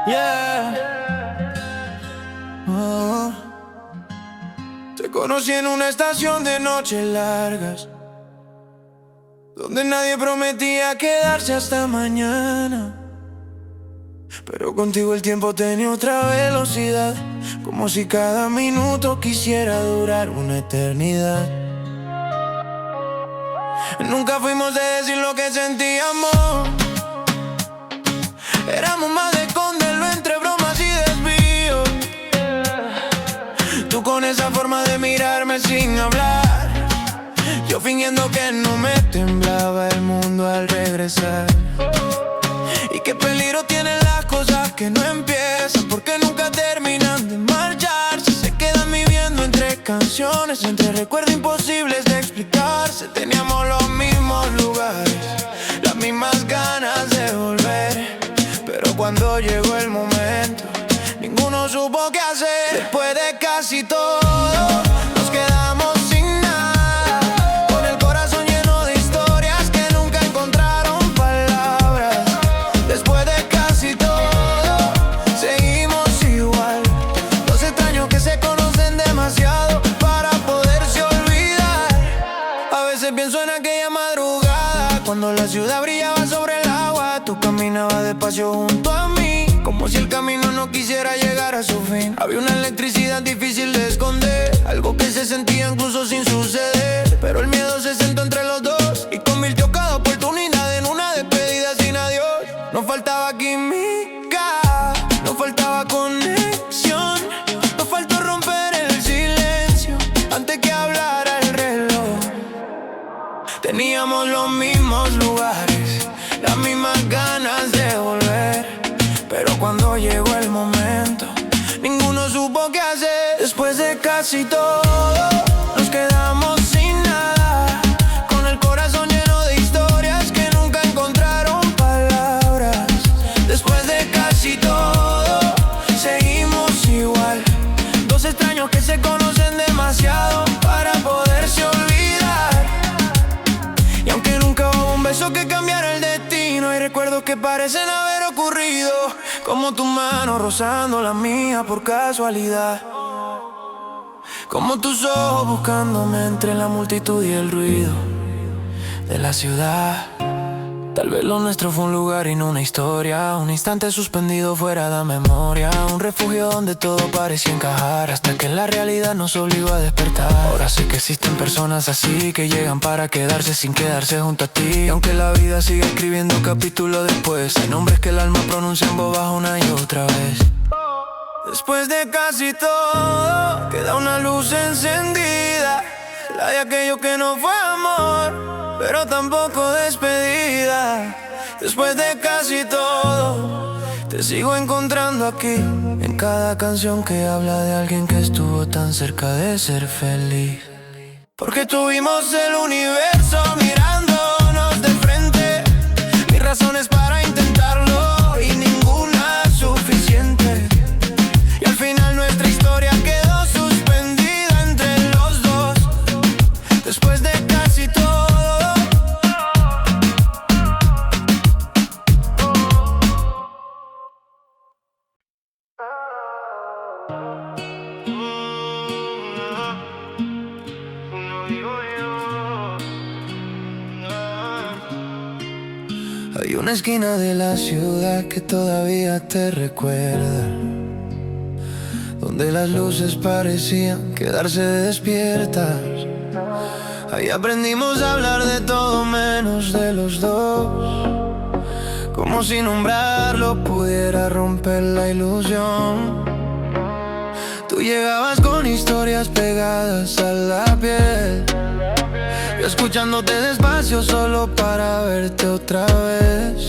Yeah. Oh. Te conocí en una estación de noches largas, donde nadie prometía quedarse hasta mañana. Pero contigo el tiempo tenía otra velocidad, como si cada minuto quisiera durar una eternidad. Nunca fuimos de decir lo que sentíamos, éramos más de esconderlo entre bromas y desvíos. Tú con esa forma de mirarme sin hablar, yo fingiendo que no me temblaba el mundo al regresar. Y qué peligro tienen las cosas que no empiezan, porque nunca terminan de marcharse. Se quedan viviendo entre canciones, entre recuerdos imposibles de explicarse. Teníamos los mismos lugares, las mismas ganas de volver, pero cuando llegó el momento, ninguno supo qué hacer. Después de casi todo, nos quedamos sin nada, con el corazón lleno de historias que nunca encontraron palabras. Después de casi todo, seguimos igual, dos extraños que se conocen demasiado para poderse olvidar. A veces pienso en aquella madrugada, cuando la ciudad brillaba sobre el agua. Tú caminabas despacio junto a mí, como si el camino no quisiera llegar a su fin. Había una electricidad difícil de esconder, algo que se sentía incluso sin suceder. Pero el miedo se sentó entre los dos y convirtió cada oportunidad en una despedida sin adiós. Nos faltaba química, nos faltaba conexión, nos faltó romper el silencio antes que hablara el reloj. Teníamos los mismos lugares, las mismas ganas de volver, pero cuando llegó el momento, ninguno supo qué hacer. Después de casi todo, nos quedamos sin nada, con el corazón lleno de historias que nunca encontraron palabras. Después de casi todo, seguimos igual, dos extraños que se conocen demasiado para poderse olvidar. Y aunque nunca hubo un beso que cambiara el destino, hay recuerdos que parecen haber ocurrido, como tu mano rozando la mía por casualidad, como tus ojos buscándome entre la multitud y el ruido de la ciudad. Tal vez lo nuestro fue un lugar y no una historia, un instante suspendido fuera de la memoria, un refugio donde todo parecía encajar, hasta que la realidad nos obligó a despertar. Ahora sé que existen personas así, que llegan para quedarse sin quedarse junto a ti. Y aunque la vida sigue escribiendo capítulo después, hay nombres que el alma pronuncia en voz baja una y otra vez. Después de casi todo, queda una luz encendida, la de aquello que no fue amor, pero tampoco despedida. Después de casi todo, te sigo encontrando aquí, en cada canción que habla de alguien que estuvo tan cerca de ser feliz. Porque tuvimos el universo mirándonos de frente, mis razones para intentarlo y ninguna suficiente. Y al final nuestra historia quedó suspendida entre los dos. Después de casi todo, hay una esquina de la ciudad que todavía te recuerda, donde las luces parecían quedarse despiertas. Ahí aprendimos a hablar de todo menos de los dos, como si nombrarlo pudiera romper la ilusión. Tú llegabas con historias pegadas a la piel, yo escuchándote despacio solo para verte otra vez.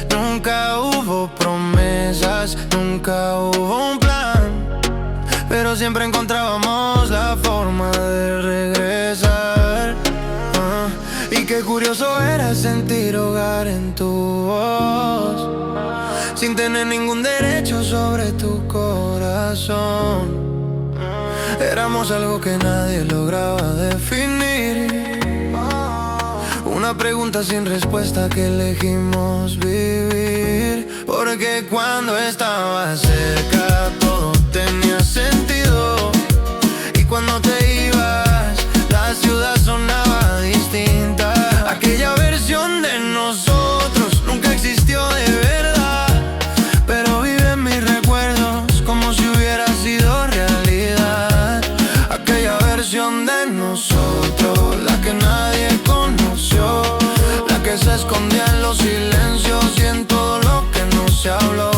Nunca hubo promesas, nunca hubo un plan, pero siempre encontrábamos la forma de regresar. Y qué curioso era sentir hogar en tu voz, sin tener ningún derecho sobre tu corazón. Éramos algo que nadie lograba definir, una pregunta sin respuesta que elegimos vivir. Porque cuando estabas cerca todo tenía sentido. Y cuando te ibas, la ciudad sonaba distinta. Aquella versión de nosotros nunca existió de verdad, pero vive en mis recuerdos como si hubiera sido realidad. Aquella versión de nosotros, la que nadie conoció, la que se escondía en los silencios y en todo lo que no se habló.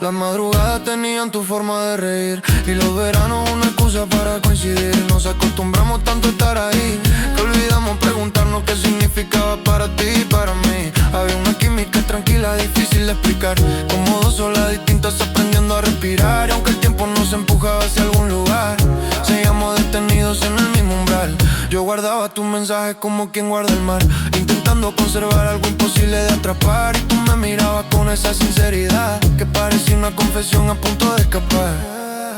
Las madrugadas tenían tu forma de reír y los veranos una excusa para coincidir. Nos acostumbramos tanto a estar ahí que olvidamos preguntarnos qué significaba para ti y para mí. Había una química tranquila, difícil de explicar, como dos olas distintas aprendiendo a respirar. Y aunque el tiempo nos empujaba hacia algún lugar, seguíamos detenidos en el mismo umbral. Yo guardaba tus mensajes como quien guarda el mar, intentando conservar algo imposible de atrapar. Y tú me mirabas con esa sinceridad que parecía una confesión a punto de escapar.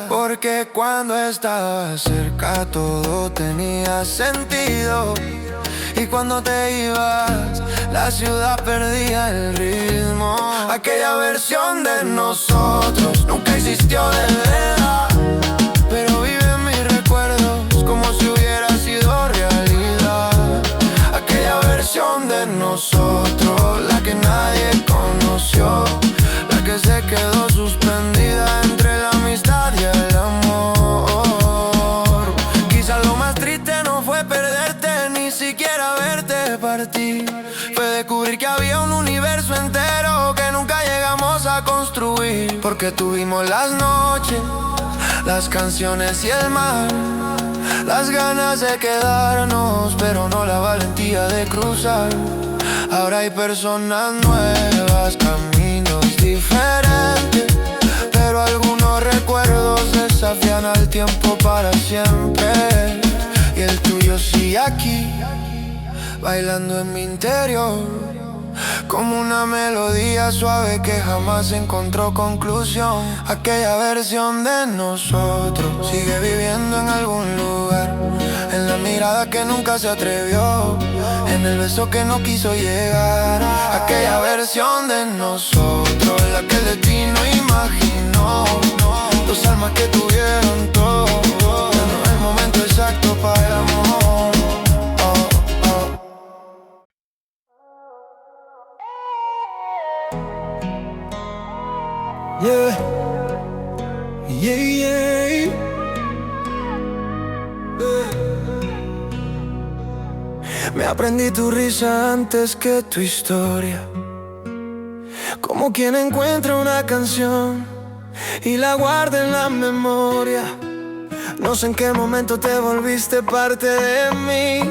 Porque cuando estabas cerca todo tenía sentido. Y cuando te ibas, la ciudad perdía el ritmo. Aquella versión de nosotros nunca existió de verdad, pero vive en mis recuerdos como si hubiera sido realidad. Aquella versión de nosotros, la que nadie conoció, la que se quedó suspendida entre la amistad y el amor. Quizás lo más triste no fue perderte, ni siquiera verte partir. Fue descubrir que había un universo entero que nunca llegamos a construir. Porque tuvimos las noches, las canciones y el mar, las ganas de quedarnos, pero no la valentía de cruzar. Ahora hay personas nuevas, caminos diferentes, pero algunos recuerdos desafían al tiempo para siempre. Y el tuyo sigue aquí, bailando en mi interior, como una melodía suave que jamás encontró conclusión. Aquella versión de nosotros sigue viviendo en algún lugar, en la mirada que nunca se atrevió, en el beso que no quiso llegar. Aquella versión de nosotros, la que el destino imaginó, dos almas que tuvieron todo, en el momento exacto para el amor. Yeah, yeah, yeah, Me aprendí tu risa antes que tu historia, como quien encuentra una canción y la guarda en la memoria. No sé en qué momento te volviste parte de mí,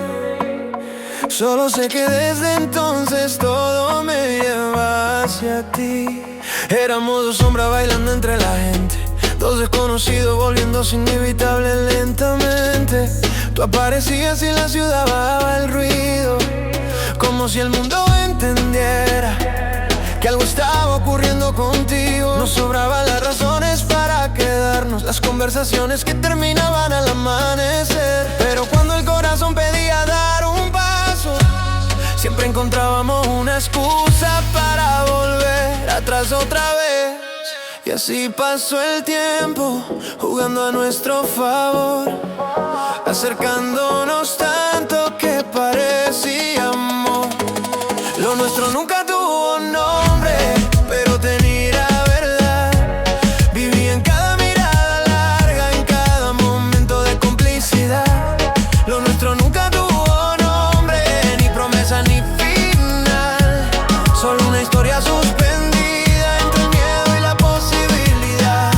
solo sé que desde entonces todo me lleva hacia ti. Éramos dos sombras bailando entre la gente, dos desconocidos volviéndose inevitables lentamente. Tú aparecías y la ciudad bajaba el ruido, como si el mundo entendiera que algo estaba ocurriendo contigo. Nos sobraban las razones para quedarnos, las conversaciones que terminaban al amanecer. Pero cuando el corazón pedía dar un paso, siempre encontrábamos una excusa para volver atrás otra vez. Y así pasó el tiempo, jugando a nuestro favor, acercándonos tanto que parecía amor. Lo nuestro nunca tuvo nombre, pero tenía verdad. Vivía en cada mirada larga, en cada momento de complicidad. Lo nuestro nunca tuvo nombre, ni promesa ni final, solo una historia suspendida entre el miedo y la posibilidad.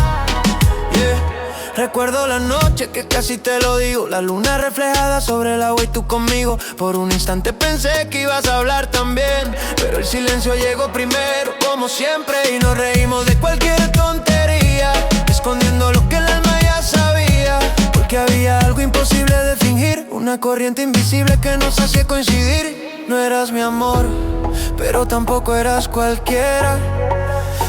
Recuerdo la noche que casi te lo digo, la luna reflejada sobre el agua y tú conmigo. Por un instante pensé que ibas a hablar también, pero el silencio llegó primero, como siempre. Y nos reímos de cualquier tontería, escondiendo lo que el alma ya sabía. Porque había algo imposible de fingir, una corriente invisible que nos hacía coincidir. No eras mi amor, pero tampoco eras cualquiera.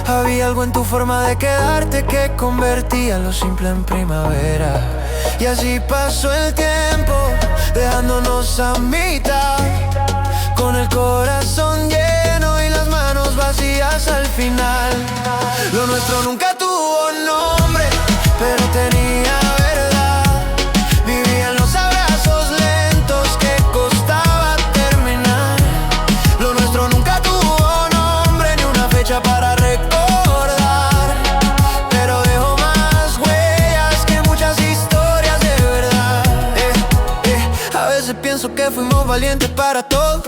Había algo en tu forma de quedarte que convertía lo simple en primavera. Y así pasó el tiempo, dejándonos a mitad, con el corazón lleno y las manos vacías. más al final. Lo nuestro nunca tuvo nombre, pero tenía verdad. Vivían los abrazos lentos que costaba terminar. Lo nuestro nunca tuvo nombre ni una fecha para recordar, pero dejó más huellas que muchas historias de verdad. A veces pienso que fuimos valientes para todo,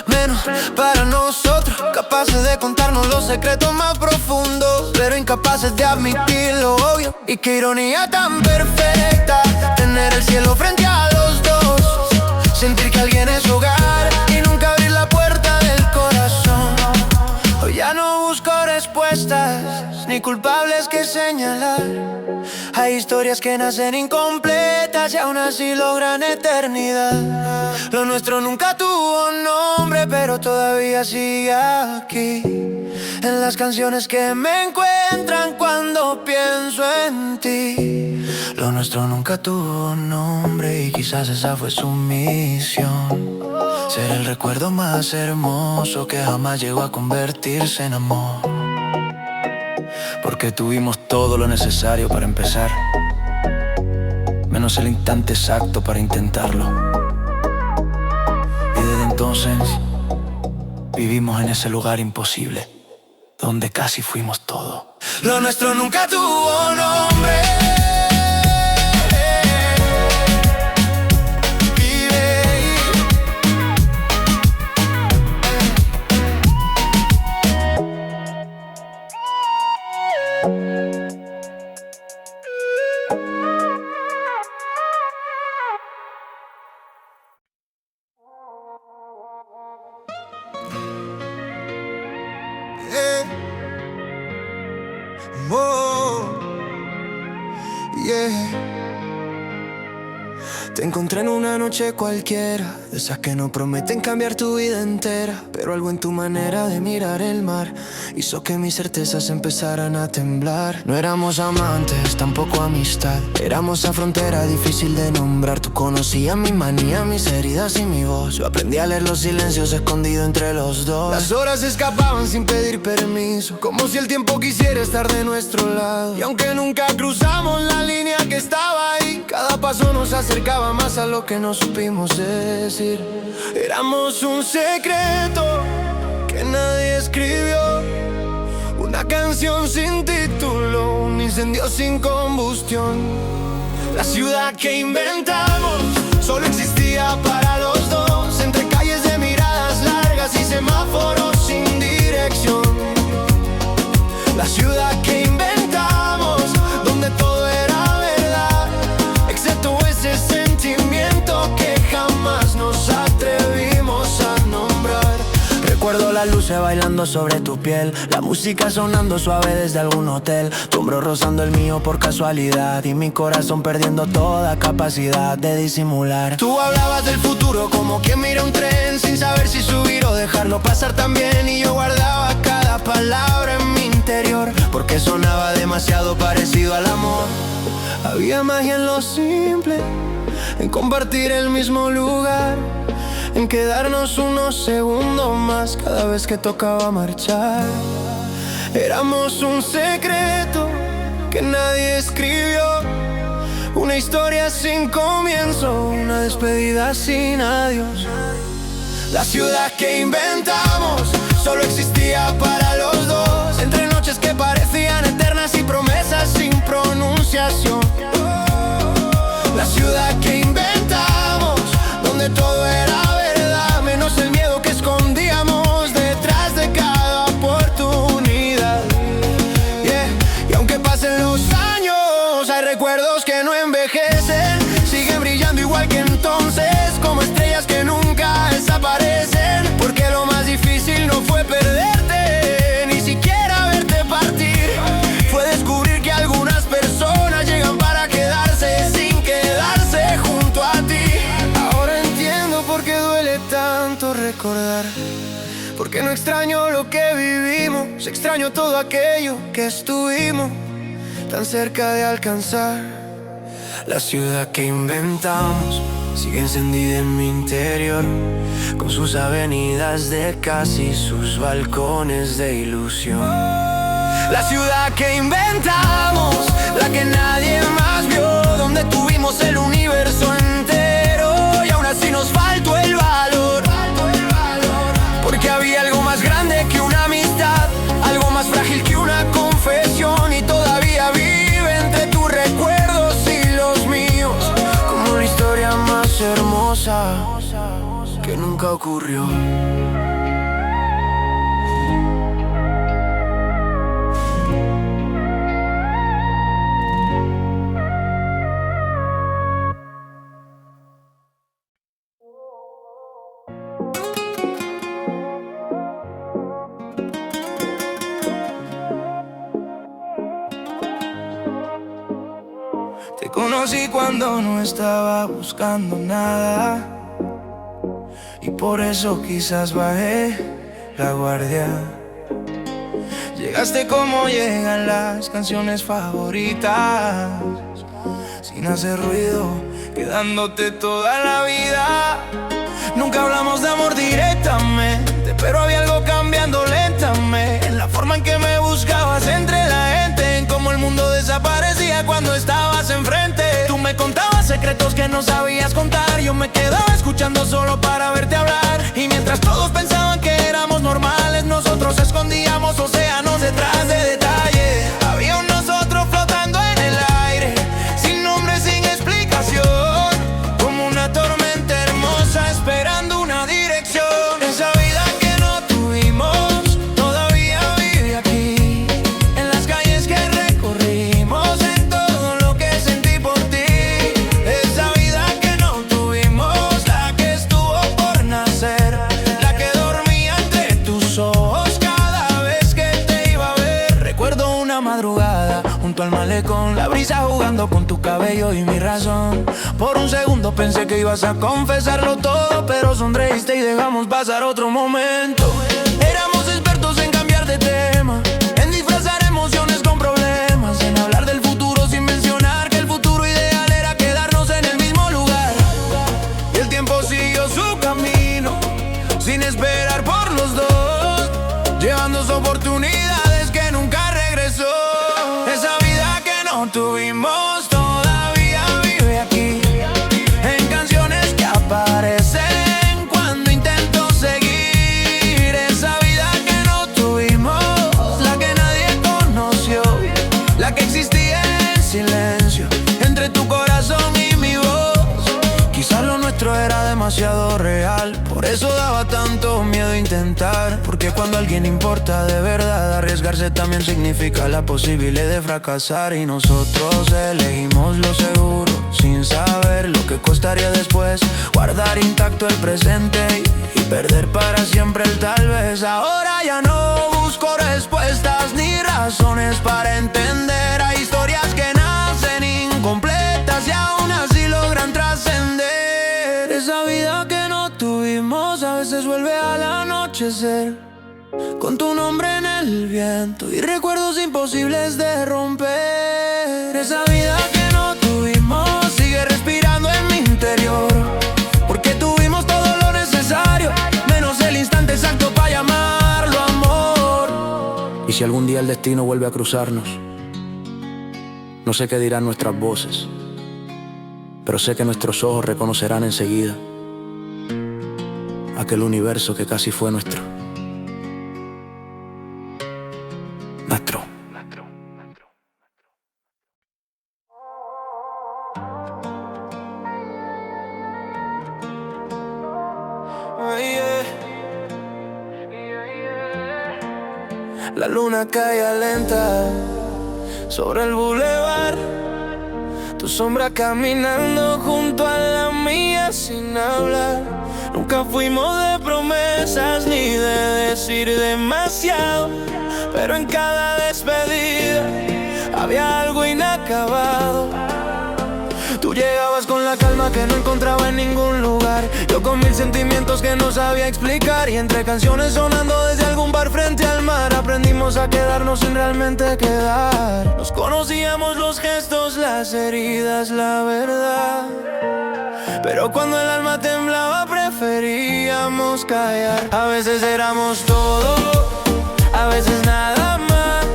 menos para nosotros, capaces de contarnos los secretos más profundos, pero incapaces de admitir lo obvio. Y qué ironía tan perfecta, tener el cielo frente a los dos, sentir que alguien es hogar y nunca abrir la puerta del corazón. Hoy ya no busco respuestas ni culpables que señalar. Hay historias que nacen incompletas y aún así logran eternidad. Lo nuestro nunca tuvo nombre, pero todavía sigue aquí, en las canciones que me encuentran cuando pienso en ti. Lo nuestro nunca tuvo nombre y quizás esa fue su misión, ser el recuerdo más hermoso que jamás llegó a convertirse en amor. Porque tuvimos todo lo necesario para empezar, menos el instante exacto para intentarlo. Y desde entonces vivimos en ese lugar imposible, donde casi fuimos todo. Lo nuestro nunca tuvo nombre. Oh, yeah. Te encontré en una noche cualquiera, de esas que no prometen cambiar tu vida entera, pero algo en tu manera de mirar el mar hizo que mis certezas empezaran a temblar. No éramos amantes, tampoco amistad, éramos a frontera difícil de nombrar. Tú conocías mi manía, mis heridas y mi voz. Yo aprendí a leer los silencios escondidos entre los dos. Las horas escapaban sin pedir permiso, como si el tiempo quisiera estar de nuestro lado. Y aunque nunca cruzamos la línea que estaba ahí, cada paso nos acercaba más a lo que no supimos decir. Éramos un secreto que nadie escribió, una canción sin título, un incendio sin combustión. La ciudad que inventamos solo existía para los dos, entre calles de miradas largas y semáforos sin dirección. La ciudad que inventamos, donde todo era verdad, excepto ese sentimiento que jamás nos atrevimos a nombrar. Recuerdo las luces bailando sobre tu piel, la música sonando suave desde algún hotel, tu hombro rozando el mío por casualidad y mi corazón perdiendo toda capacidad de disimular. Tú hablabas del futuro como quien mira un tren sin saber si subir o dejarlo pasar también, y yo guardaba cada palabra en mi interior porque sonaba demasiado parecido al amor. Había magia en lo simple, en compartir el mismo lugar, en quedarnos unos segundos más cada vez que tocaba marchar. Éramos un secreto que nadie escribió, una historia sin comienzo, una despedida sin adiós. La ciudad que inventamos solo existía para los dos, entre noches que parecían eternas y promesas sin pronunciación. La ciudad que inventamos, donde todo era verdad, menos el miedo que escondíamos detrás de cada oportunidad. Yeah. Y aunque pasen los años, hay recuerdos que no envejecen, siguen brillando igual que entonces, como estrellas que nunca desaparecen. Porque lo más difícil no fue perderte, ni siquiera verte partir, fue descubrir que algunas personas llegan para quedarse sin quedarse junto a ti. Ahora entiendo por qué duele tanto recordar, porque no extraño lo que vivimos, extraño todo aquello que estuvimos tan cerca de alcanzar. La ciudad que inventamos sigue encendida en mi interior, con sus avenidas de casi, sus balcones de ilusión. La ciudad que inventamos, la que nadie más vio, donde tuvimos el universo entero y aún así nos faltó el valor. Porque había algo más grande que una amistad, algo más frágil que una confesión, y todavía vive entre tus recuerdos y los míos, como la historia más hermosa que nunca ocurrió. Te conocí cuando no estaba buscando nada, y por eso quizás bajé la guardia. Llegaste como llegan las canciones favoritas, sin hacer ruido, quedándote toda la vida. Nunca hablamos de amor directamente, pero había algo cambiando lentamente, en la forma en que me buscabas entre la gente, en cómo el mundo desaparecía cuando estabas enfrente. Tú me contabas secretos que no sabías contar, yo me quedaba escuchando solo para verte hablar. Y mientras todos pensaban que éramos normales, nosotros escondíamos océanos detrás de detalles. Había un nosotros flotando en el aire, sin nombre, sin explicación, como una tormenta hermosa esperando una dirección. Esa vida que no tuvimos todavía vive aquí, en las calles que recorrimos, en todo lo que sentí por ti. Esa vida que no tuvimos, la que estuvo por nacer, la que dormía entre tus ojos cada vez que te iba a ver. Recuerdo una madrugada junto al malecón, la brisa jugando con tu cabello y mi razón. Por un segundo pensé que ibas a confesarlo todo, pero sonreíste y dejamos pasar otro momento. Éramos expertos en cambiar de tema, en disfrazar emociones con problemas, en hablar del futuro sin mencionar que el futuro ideal era quedarnos en el mismo lugar. Y el tiempo siguió su camino, sin esperar por los dos, llevando sus oportunidades que nunca regresó. Esa vida que no tuvimos todavía vive aquí, en canciones que aparecen cuando intento seguir. Esa vida que no tuvimos, la que nadie conoció, la que existía en silencio entre tu corazón y mi voz. Quizás lo nuestro era demasiado real, por eso daba tanto miedo intentar. Porque cuando alguien importa de verdad, arriesgarse también significa la posibilidad de fracasar. Y nosotros elegimos lo seguro, sin saber lo que costaría después guardar intacto el presente y perder para siempre el tal vez. Ahora ya no busco respuestas ni razones para entender. Hay historias que nacen incompletas y aún así logran trascender. Esa vida que no tuvimos a veces vuelve al anochecer, con tu nombre en el viento y recuerdos imposibles de romper. Esa vida que no tuvimos sigue respirando en mi interior, porque tuvimos todo lo necesario, menos el instante exacto para llamarlo amor. Y si algún día el destino vuelve a cruzarnos, no sé qué dirán nuestras voces, pero sé que nuestros ojos reconocerán enseguida aquel universo que casi fue nuestro. La luna cae lenta sobre el bulevar, tu sombra caminando junto a la mía sin hablar. Nunca fuimos de promesas ni de decir demasiado, pero en cada despedida había algo inacabado. Tu Tú llegabas con la calma que no encontraba en ningún lugar, yo con mil sentimientos que no sabía explicar. Y entre canciones sonando desde algún bar frente al mar, aprendimos a quedarnos sin realmente quedar. Nos conocíamos los gestos, las heridas, la verdad, pero cuando el alma temblaba preferíamos callar. A veces éramos todo, a veces nada más.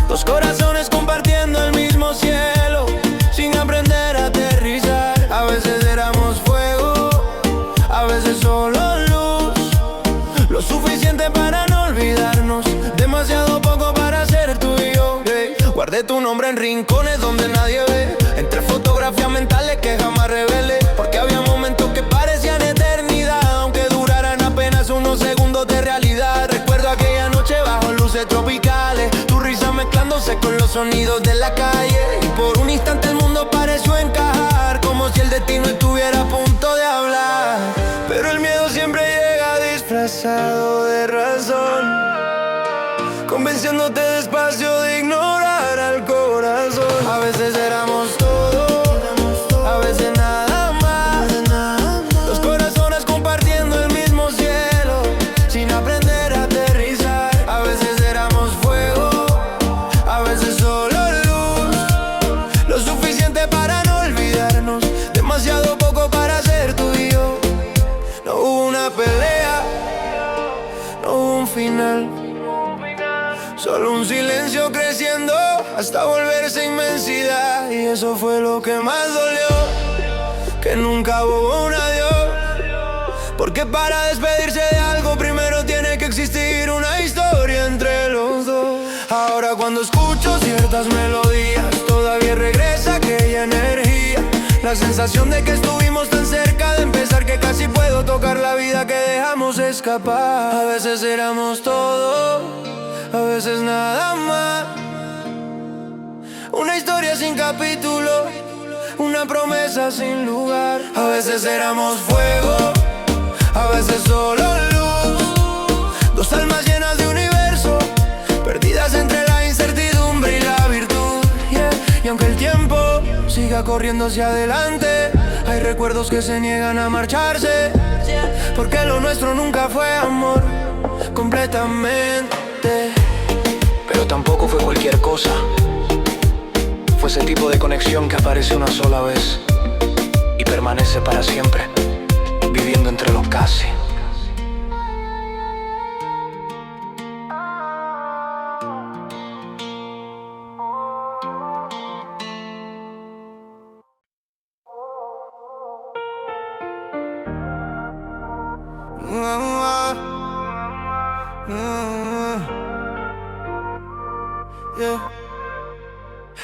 Dos corazones compartiendo el mismo cielo, sin aprender a aterrizar. A veces éramos fuego, a veces solo luz, lo suficiente para no olvidarnos, demasiado poco para ser tú y yo. Guardé tu nombre en rincones donde nadie ve, entre fotografías mentales que jamás revelé, porque había momentos que parecían eternidad, aunque duraran apenas unos segundos de realidad. Recuerdo aquella noche bajo luces tropicales, tu risa mezclándose con los sonidos de la calle, y por un instante el mundo pareció encajar, como si el destino estuviera a punto de hablar. Pero el miedo siempre llega disfrazado de razón, convenciéndote despacio de ignorar al corazón. A veces éramos todo, a veces nada más. Dos corazones compartiendo el mismo cielo, sin aprender a aterrizar. A veces éramos fuego, a veces solo luz, lo suficiente para no olvidarnos, demasiado poco para ser tú y yo. No hubo una pelea, no hubo un final, solo un silencio creciendo hasta volverse inmensidad. Y eso fue lo que más dolió, que nunca hubo un adiós, porque para despedirse de algo primero tiene que existir una historia entre los dos. Ahora cuando escucho ciertas melodías todavía regresa aquella energía, la sensación de que estuvimos tan cerca de empezar que casi puedo tocar la vida que dejamos escapar. A veces éramos todo, a veces nada más, una historia sin capítulo, una promesa sin lugar. A veces éramos fuego, a veces solo luz, dos almas llenas de universo, perdidas entre la incertidumbre y la virtud. Y aunque el tiempo siga corriendo hacia adelante, hay recuerdos que se niegan a marcharse, porque lo nuestro nunca fue amor completamente. Pero tampoco fue cualquier cosa, fue ese tipo de conexión que aparece una sola vez y permanece para siempre, viviendo entre los casi.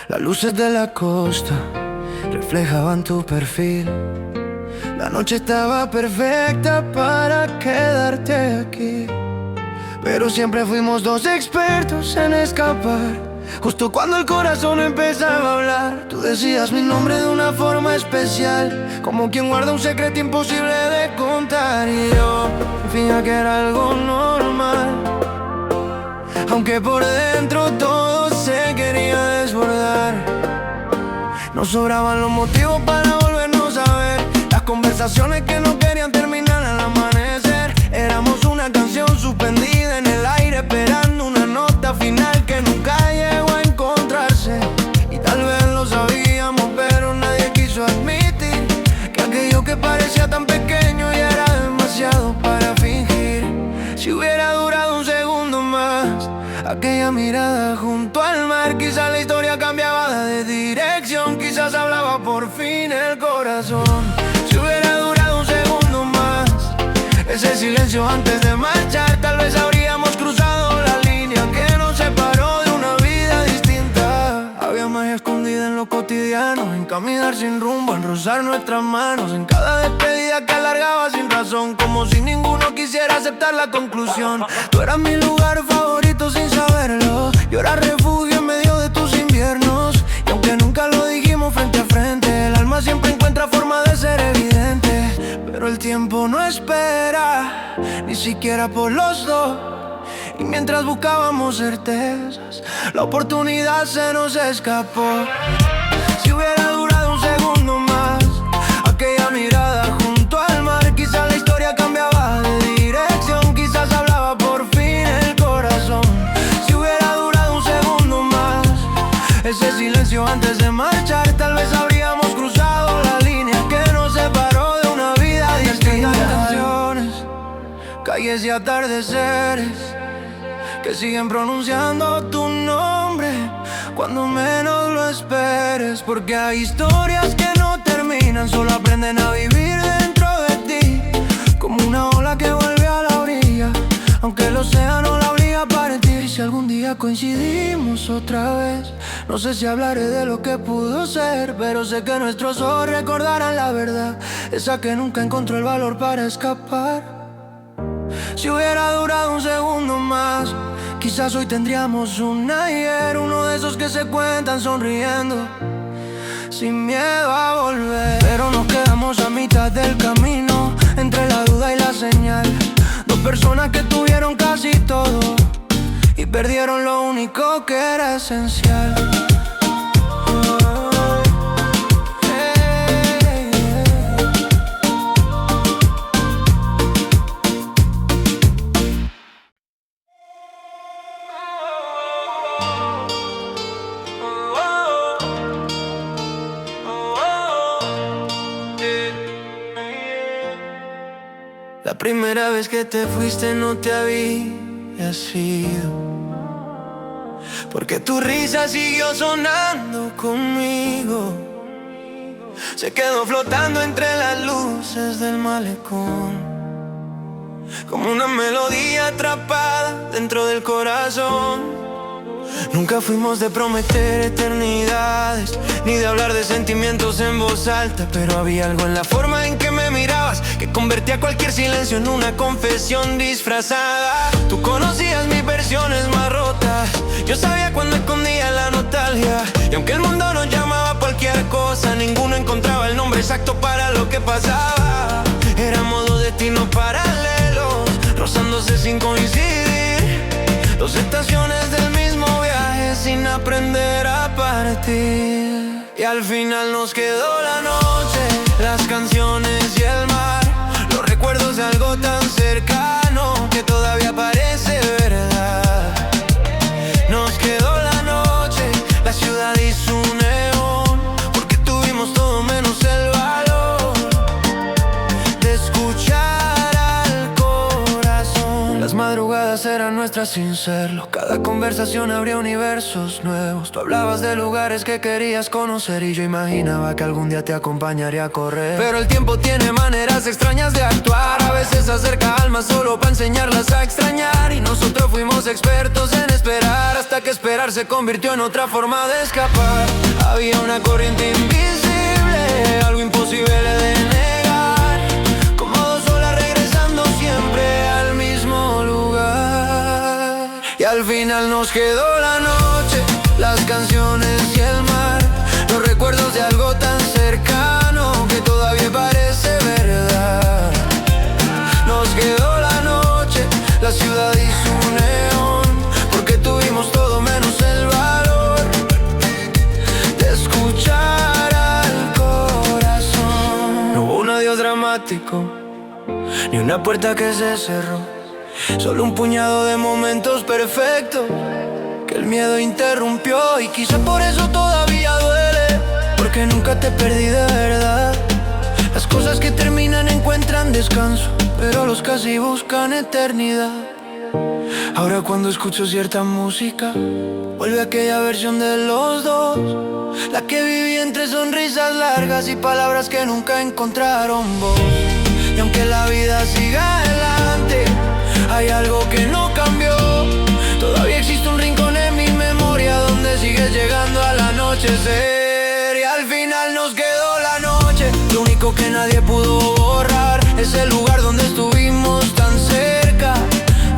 Las luces de la costa reflejaban tu perfil, la noche estaba perfecta para quedarte aquí, pero siempre fuimos dos expertos en escapar. Justo cuando el corazón empezaba a hablar, tú decías mi nombre de una forma especial, como quien guarda un secreto imposible de contar. Y yo fingía que era algo normal, aunque por dentro todo se quería desbordar. Nos sobraban los motivos para volvernos a ver, las conversaciones que no querían terminar al amanecer. Éramos una canción suspendida en el aire, esperando una nota final que nunca llegó a encontrarse. Y tal vez lo sabíamos, pero nadie quiso admitir que aquello que parecía tan pequeño ya era demasiado para fingir. Si hubiera durado un segundo más, aquella mirada junto al mar, quizás la historia cambiaba de dirección, quizás hablaba por fin el corazón. Si hubiera durado un segundo más, ese silencio antes de marchar, tal vez habríamos cruzado la línea que nos separó de una vida distinta. Había magia escondida en lo cotidiano, en caminar sin rumbo, en rozar nuestras manos, en cada despedida que alargaba sin razón, como si ninguno quisiera aceptar la conclusión. Tú eras mi lugar favorito sin saberlo, yo era refugio en medio de tus inviernos. Y aunque nunca lo dijimos frente a frente, el alma siempre encuentra forma de ser evidente. Pero el tiempo no espera, ni siquiera por los dos. Y mientras buscábamos certezas, la oportunidad se nos escapó. Si hubiera durado un segundo calles y atardeceres que siguen pronunciando tu nombre cuando menos lo esperes. Porque hay historias que no terminan, solo aprenden a vivir dentro de ti, como una ola que vuelve a la orilla, aunque el océano la obliga a partir. Si algún día coincidimos otra vez, no sé si hablaré de lo que pudo ser, pero sé que nuestros ojos recordarán la verdad, esa que nunca encontró el valor para escapar. Si hubiera durado un segundo más, quizás hoy tendríamos un ayer, uno de esos que se cuentan sonriendo, sin miedo a volver. Pero nos quedamos a mitad del camino, entre la duda y la señal. Dos personas que tuvieron casi todo y perdieron lo único que era esencial. La primera vez que te fuiste no te había sido, porque tu risa siguió sonando conmigo. Se quedó flotando entre las luces del malecón, como una melodía atrapada dentro del corazón. Nunca fuimos de prometer eternidades, ni de hablar de sentimientos en voz alta, pero había algo en la forma en que me mirabas que convertía cualquier silencio en una confesión disfrazada. Tú conocías mis versiones más rotas, yo sabía cuando escondía la nostalgia, y aunque el mundo nos llamaba cualquier cosa, ninguno encontraba el nombre exacto para lo que pasaba. Éramos dos destinos paralelos, rozándose sin coincidir, dos estaciones del mismo viaje sin aprender a partir. Y al final nos quedó la noche, las canciones y el mar, los recuerdos de algo tan cercano que todavía parece verdad. Nos quedó la noche, la ciudad y su neón, porque tuvimos todo menos el valor de escuchar al corazón. Las madrugadas eran nuestras sin serlo, cada conversación abría universos nuevos. Tú hablabas de lugares que querías conocer y yo imaginaba que algún día te acompañaría a correr. Pero el tiempo tiene maneras extrañas de actuar, a veces acerca almas solo para enseñarlas a extrañar. Y nosotros fuimos expertos en esperar, hasta que esperar se convirtió en otra forma de escapar. Había una corriente invisible, algo imposible de negar, como dos olas regresando siempre al mismo lugar. Y al final nos quedó la noche, las canciones y el mar, los recuerdos de algo tan cercano que todavía parece verdad. Nos quedó la noche, la ciudad y su neón, porque tuvimos todo menos el valor de escuchar al corazón. No hubo un adiós dramático, ni una puerta que se cerró, solo un puñado de momentos perfectos que el miedo interrumpió. Y quizá por eso todavía duele, porque nunca te perdí de verdad. Las cosas que terminan encuentran descanso, pero los casi buscan eternidad. Ahora cuando escucho cierta música, vuelve aquella versión de los dos, la que viví entre sonrisas largas y palabras que nunca encontraron voz. Y aunque la vida siga adelante, hay algo que no cambió. Todavía existe un rincón en mi memoria donde sigues llegando al anochecer. Y al final nos quedó la noche, lo único que nadie pudo borrar, es el lugar donde estuvimos tan cerca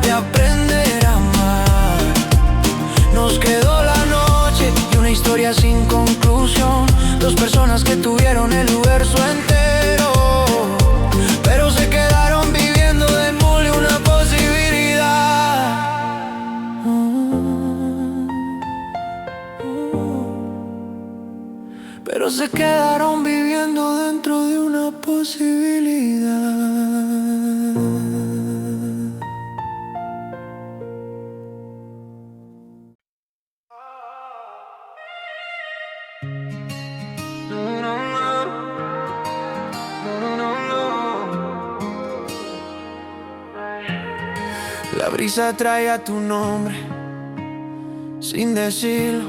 de aprender a amar. Nos quedó la noche y una historia sin conclusión, dos personas que tuvieron el universo entero, pero se quedaron viviendo de mole una posibilidad. Pero se quedaron viviendo dentro de una posibilidad. La brisa traía tu nombre sin decirlo,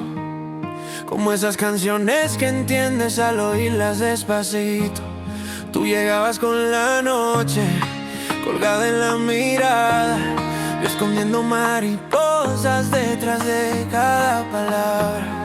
como esas canciones que entiendes al oírlas despacito. Tú llegabas con la noche colgada en la mirada, yo escondiendo mariposas detrás de cada palabra.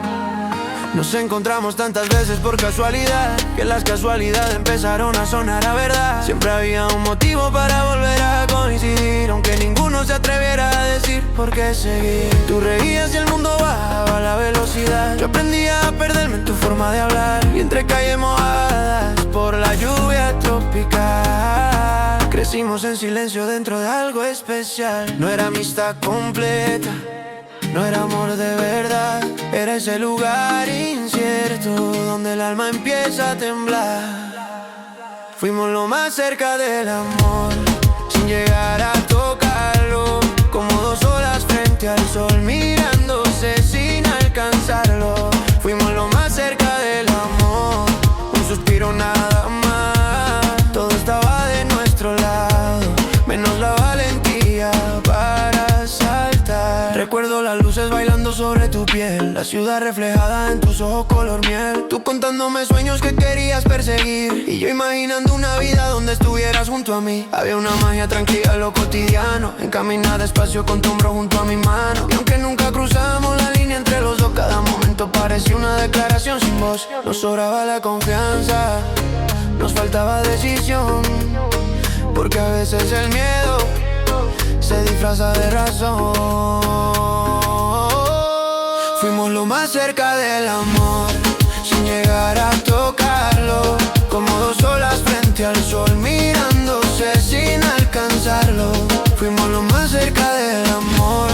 Nos encontramos tantas veces por casualidad que las casualidades empezaron a sonar a verdad. Siempre había un motivo para volver a coincidir, aunque ninguno se atreviera a decir por qué seguir. Tú reías y el mundo bajaba la velocidad. Yo aprendía a perderme en tu forma de hablar, y entre calles mojadas por la lluvia tropical crecimos en silencio dentro de algo especial. No era amistad completa, no era amor de verdad, era ese lugar incierto donde el alma empieza a temblar. Fuimos lo más cerca del amor, sin llegar a tocarlo, como dos olas frente al sol, mirándose sin alcanzarlo. Fuimos lo más cerca del amor, un suspiro nada más. Todo estaba de nuestro lado, menos la valentía para saltar. Recuerdo las luces bailando sobre tu piel, la ciudad reflejada en tus ojos color miel. Tú contándome sueños que querías perseguir, y yo imaginando una vida donde estuvieras junto a mí. Había una magia tranquila en lo cotidiano, en caminar despacio con tu hombro junto a mi mano. Y aunque nunca cruzamos la línea entre los dos, cada momento parecía una declaración sin voz. Nos sobraba la confianza, nos faltaba decisión, porque a veces el miedo se disfraza de razón. Fuimos lo más cerca del amor, sin llegar a tocarlo, como dos olas frente al sol, mirándose sin alcanzarlo. Fuimos lo más cerca del amor,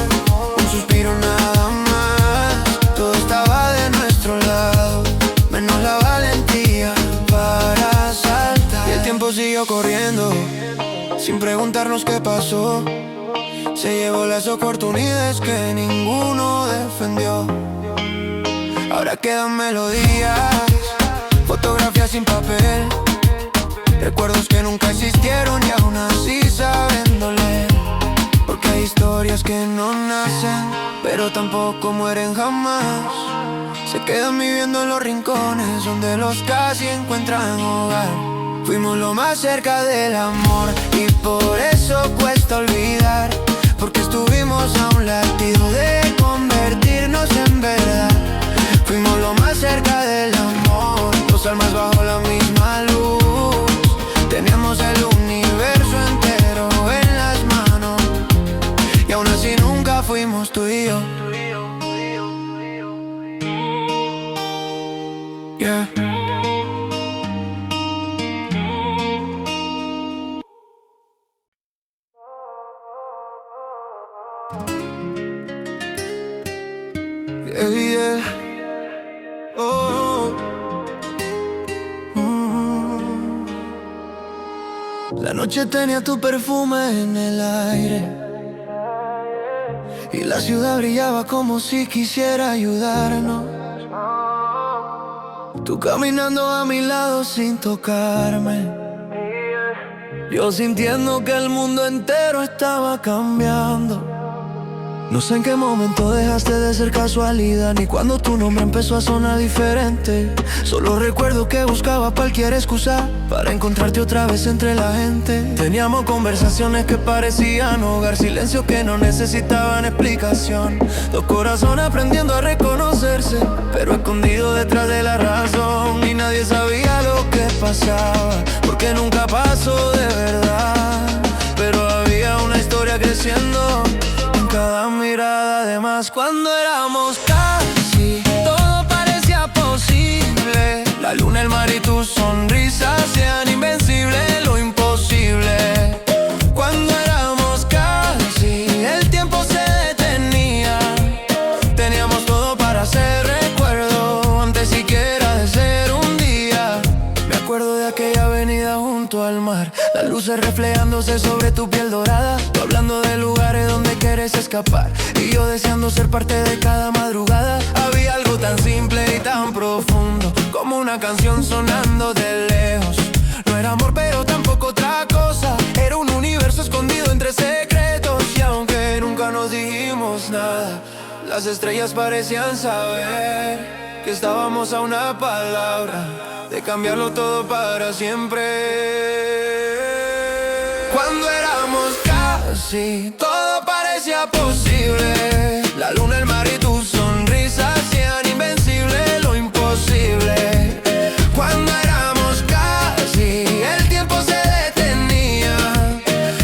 un suspiro nada más. Todo estaba de nuestro lado, menos la valentía para saltar. Y el tiempo siguió corriendo, sin preguntarnos qué pasó. Se llevó las oportunidades que ninguno defendió. Ahora quedan melodías, fotografías sin papel, recuerdos que nunca existieron y aún así saben doler. Porque hay historias que no nacen, pero tampoco mueren jamás. Se quedan viviendo en los rincones donde los casi encuentran hogar. Fuimos lo más cerca del amor y por eso cuesta olvidar, porque estuvimos a un latido de convertirnos en verdad. Fuimos lo más cerca del amor, dos almas bajo la misma luz. Teníamos el universo entero en las manos, y aún así nunca fuimos tú y yo. Yeah. Yeah. Oh. La noche tenía tu perfume en el aire, y la ciudad brillaba como si quisiera ayudarnos. Tú caminando a mi lado sin tocarme, yo sintiendo que el mundo entero estaba cambiando. No sé en qué momento dejaste de ser casualidad, ni cuando tu nombre empezó a sonar diferente. Solo recuerdo que buscaba cualquier excusa para encontrarte otra vez entre la gente. Teníamos conversaciones que parecían hogar, silencios que no necesitaban explicación. Dos corazones aprendiendo a reconocerse, pero escondido detrás de la razón. Y nadie sabía lo que pasaba, porque nunca pasó de verdad. Pero había una historia creciendo en cada mirada. Además, cuando éramos casi, todo parecía posible. La luna, el mar y tu sonrisa hacían invencible lo imposible. Cuando éramos casi, el tiempo se detenía. Teníamos todo para hacer recuerdo, antes siquiera de ser un día. Me acuerdo de aquella avenida junto al mar, las luces reflejándose sobre tu piel dorada. Tú hablando de lugares donde quieres escapar, y yo deseando ser parte de cada madrugada. Había algo tan simple y tan profundo, como una canción sonando de lejos. No era amor pero tampoco otra cosa, era un universo escondido entre secretos. Y aunque Las estrellas parecían saber que estábamos a una palabra de cambiarlo todo para siempre. Cuando éramos casi, todo parecía posible. La luna, el mar y tu sonrisa hacían invencible lo imposible. Cuando éramos casi, el tiempo se detenía.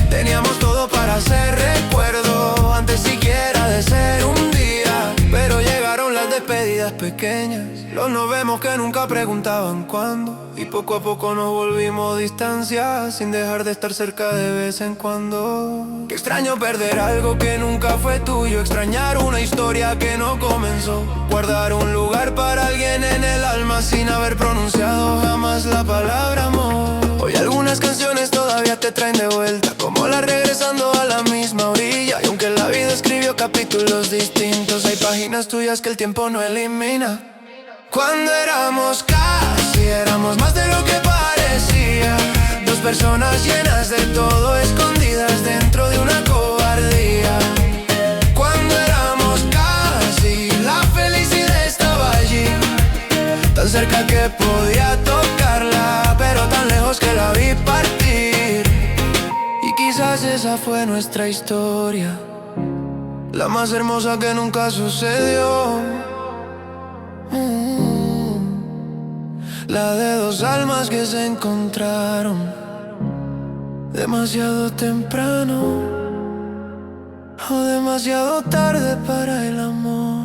Teníamos todo para hacer recuerdo antes siquiera de ser un día. Pero llegaron las despedidas pequeñas, los nos vemos que nunca preguntaban cuándo, y poco a poco nos volvimos distancias sin dejar de estar cerca de vez en cuando. Qué extraño perder algo que nunca fue tuyo, extrañar una historia que no comenzó, guardar un lugar para alguien en el alma sin haber pronunciado jamás la palabra amor. Hoy algunas canciones todavía te traen de vuelta, como la regresando a la misma orilla. Y aunque la vida escribió capítulos distintos, hay páginas tuyas que el tiempo no elimina. Cuando éramos casi, éramos más de lo que parecía. Dos personas llenas de todo, escondidas dentro de una cobardía. Cuando éramos casi, la felicidad estaba allí, tan cerca que podía tocarla, pero tan lejos que la vi partir. Y quizás esa fue nuestra historia, la más hermosa que nunca sucedió. La de dos almas que se encontraron demasiado temprano o demasiado tarde para el amor.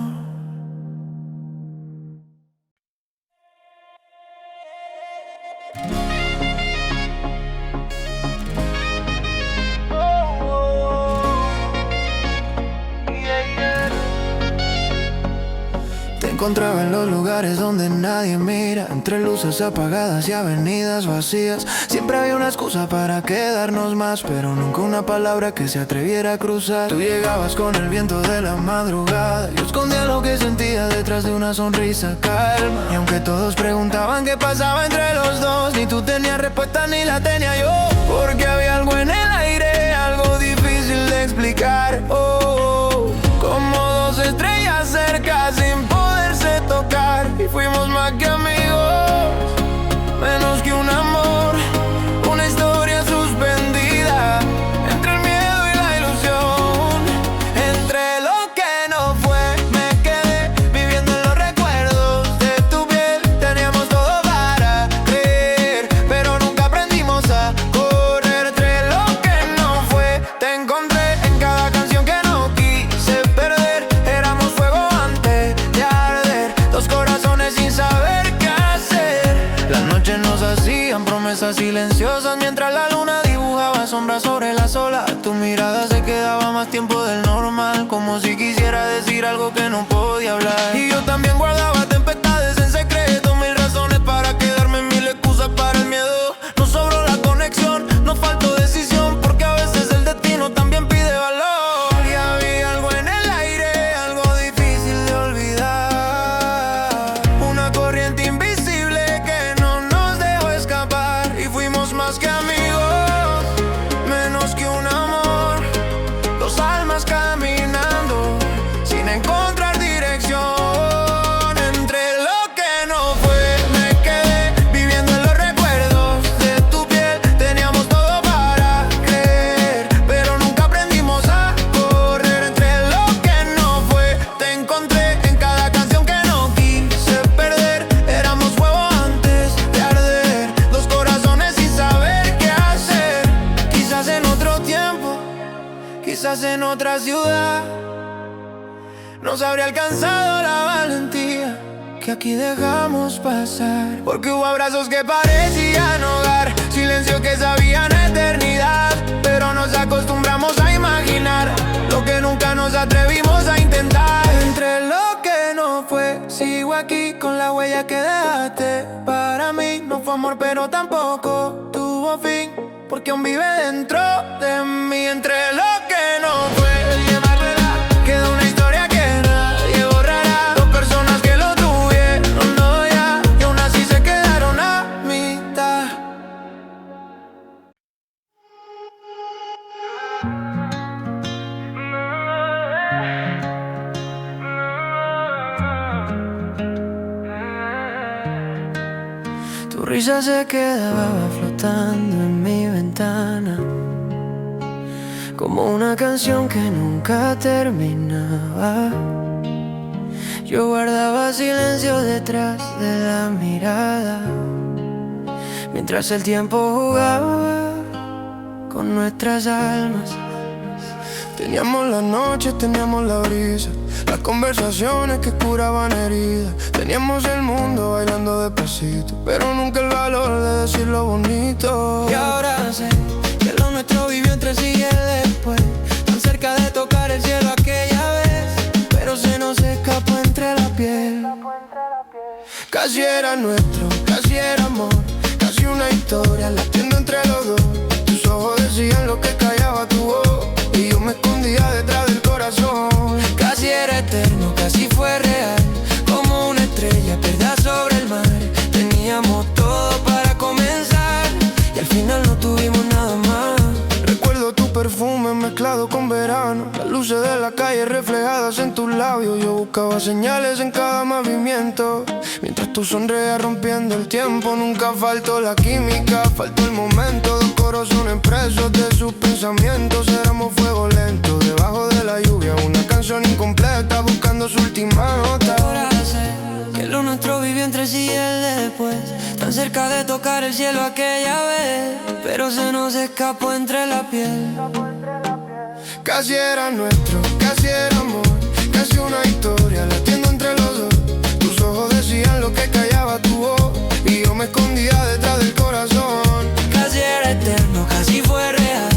Encontraba en los lugares donde nadie mira, entre luces apagadas y avenidas vacías. Siempre había una excusa para quedarnos más, pero nunca una palabra que se atreviera a cruzar. Tú llegabas con el viento de la madrugada, yo escondía lo que sentía detrás de una sonrisa calma. Y aunque todos preguntaban qué pasaba entre los dos, ni tú tenías respuesta ni la tenía yo, porque había algo en el aire, algo difícil de explicar. Como dos estrellas cerca sin poderse tocar, y fuimos más que amigos, menos que un amor, una historia suspendida entre el miedo y la ilusión. Entre lo que no fue me quedé viviendo en los recuerdos de tu piel. Teníamos todo para creer, pero nunca aprendimos a correr. Entre lo que no fue te encontré en cada canción que no quise perder. Éramos fuego antes de arder, dos corazones sin saber qué hacer. Las noches nos hacían promesas silenciosas mientras la luna dibujaba sombras sobre las olas. Tu mirada se quedaba más tiempo del normal, como si quisiera decir algo que no podía hablar. Y yo también guardaba tempestades en secreto, mil razones para quedarme, mil excusas para el miedo. No sobró la conexión, nos faltó decisión, porque a veces el destino también pide valor. Y había algo en el aire, algo difícil de olvidar, una corriente invisible que no nos dejó escapar. Y fuimos más que amigos, menos que un amor, dos almas caminando sin encontrar dirección. Entre lo que no fue me quedé viviendo en los recuerdos de tu piel. Teníamos todo para creer, pero nunca aprendimos a correr. Entre lo que no fue te encontré en cada canción que no quise perder. Éramos fuego antes de arder, dos corazones sin saber qué hacer. Quizás en otro tiempo, quizás en otra ciudad, nos habría alcanzado la valentía que aquí dejamos pasar. Porque hubo abrazos que parecían hogar, silencios que sabían eternidad, pero nos acostumbramos a imaginar lo que nunca nos atrevimos a intentar. Entre lo que no fue, sigo aquí con la huella que dejaste. Para mí no fue amor, pero tampoco tuvo fin, porque aún vive dentro de mí. Entre lo que no fue, queda una historia que nadie borrará. Dos personas que lo tuvieron todo ya, y aún así se quedaron a mitad. risa se quedaba flotando en mi ventana, como una canción que nunca terminaba. Yo guardaba silencio detrás de la mirada, mientras el tiempo jugaba con nuestras almas. Teníamos la noche, teníamos la brisa, las conversaciones que curaban heridas. Teníamos el mundo bailando despacito, pero nunca el valor de decir lo bonito. Y ahora sé que lo nuestro vivió entre sí y el después, tan cerca de tocar el cielo aquella vez, pero se nos escapó entre la piel. Casi era nuestro, casi era amor, casi una historia latiendo entre los dos. Tus ojos decían lo que callaba tu voz, y yo me escondía detrás del corazón. Casi era eterno, casi fue real, como una estrella perdida sobre el mar. Teníamos todo para comenzar y al final no tuvimos nada más. Recuerdo tu perfume mezclado con verano, las luces de la calle reflejadas en tus labios. Yo buscaba señales en cada movimiento, mientras tú sonreías rompiendo el tiempo. Nunca faltó la química, faltó el momento. Dos corazones presos de sus pensamientos. Éramos fuego lento debajo de la lluvia, una canción incompleta buscando su última nota. Ahora sé que lo nuestro vivió entre sí y el después, tan cerca de tocar el cielo aquella vez, pero se nos escapó entre la piel. Casi era nuestro, casi era amor, casi una historia latiendo entre los dos. Tus ojos decían lo que callaba tu voz, y yo me escondía detrás del corazón. Casi era eterno, casi fue real,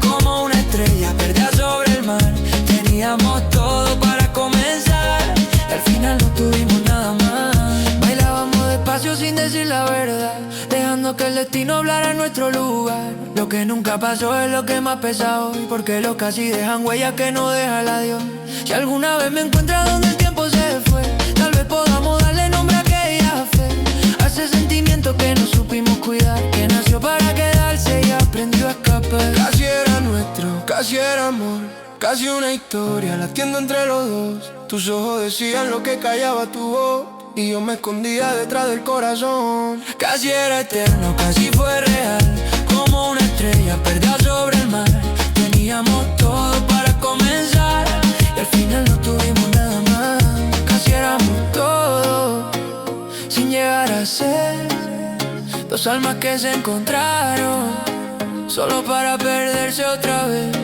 como una estrella perdida sobre el mar. Teníamos todo para comenzar y al final no tuvimos nada más. Bailábamos despacio sin decir la verdad, dejando que el destino hablara en nuestro lugar. Lo que nunca pasó es lo que más pesa hoy, porque los casi dejan huellas que no deja el adiós. Si alguna vez me encuentras donde el tiempo se fue, tal vez podamos darle nombre a aquella fe, a ese sentimiento que no supimos cuidar, que nació para quedarse y aprendió a escapar. Casi era nuestro, casi era amor, casi una historia latiendo entre los dos. Tus ojos decían lo que callaba tu voz, y yo me escondía detrás del corazón. Casi era eterno, casi fue real, como una estrella perdida sobre el mar. Teníamos todo para comenzar y al final no tuvimos nada más. Casi éramos todo, sin llegar a ser dos almas que se encontraron, solo para perderse otra vez.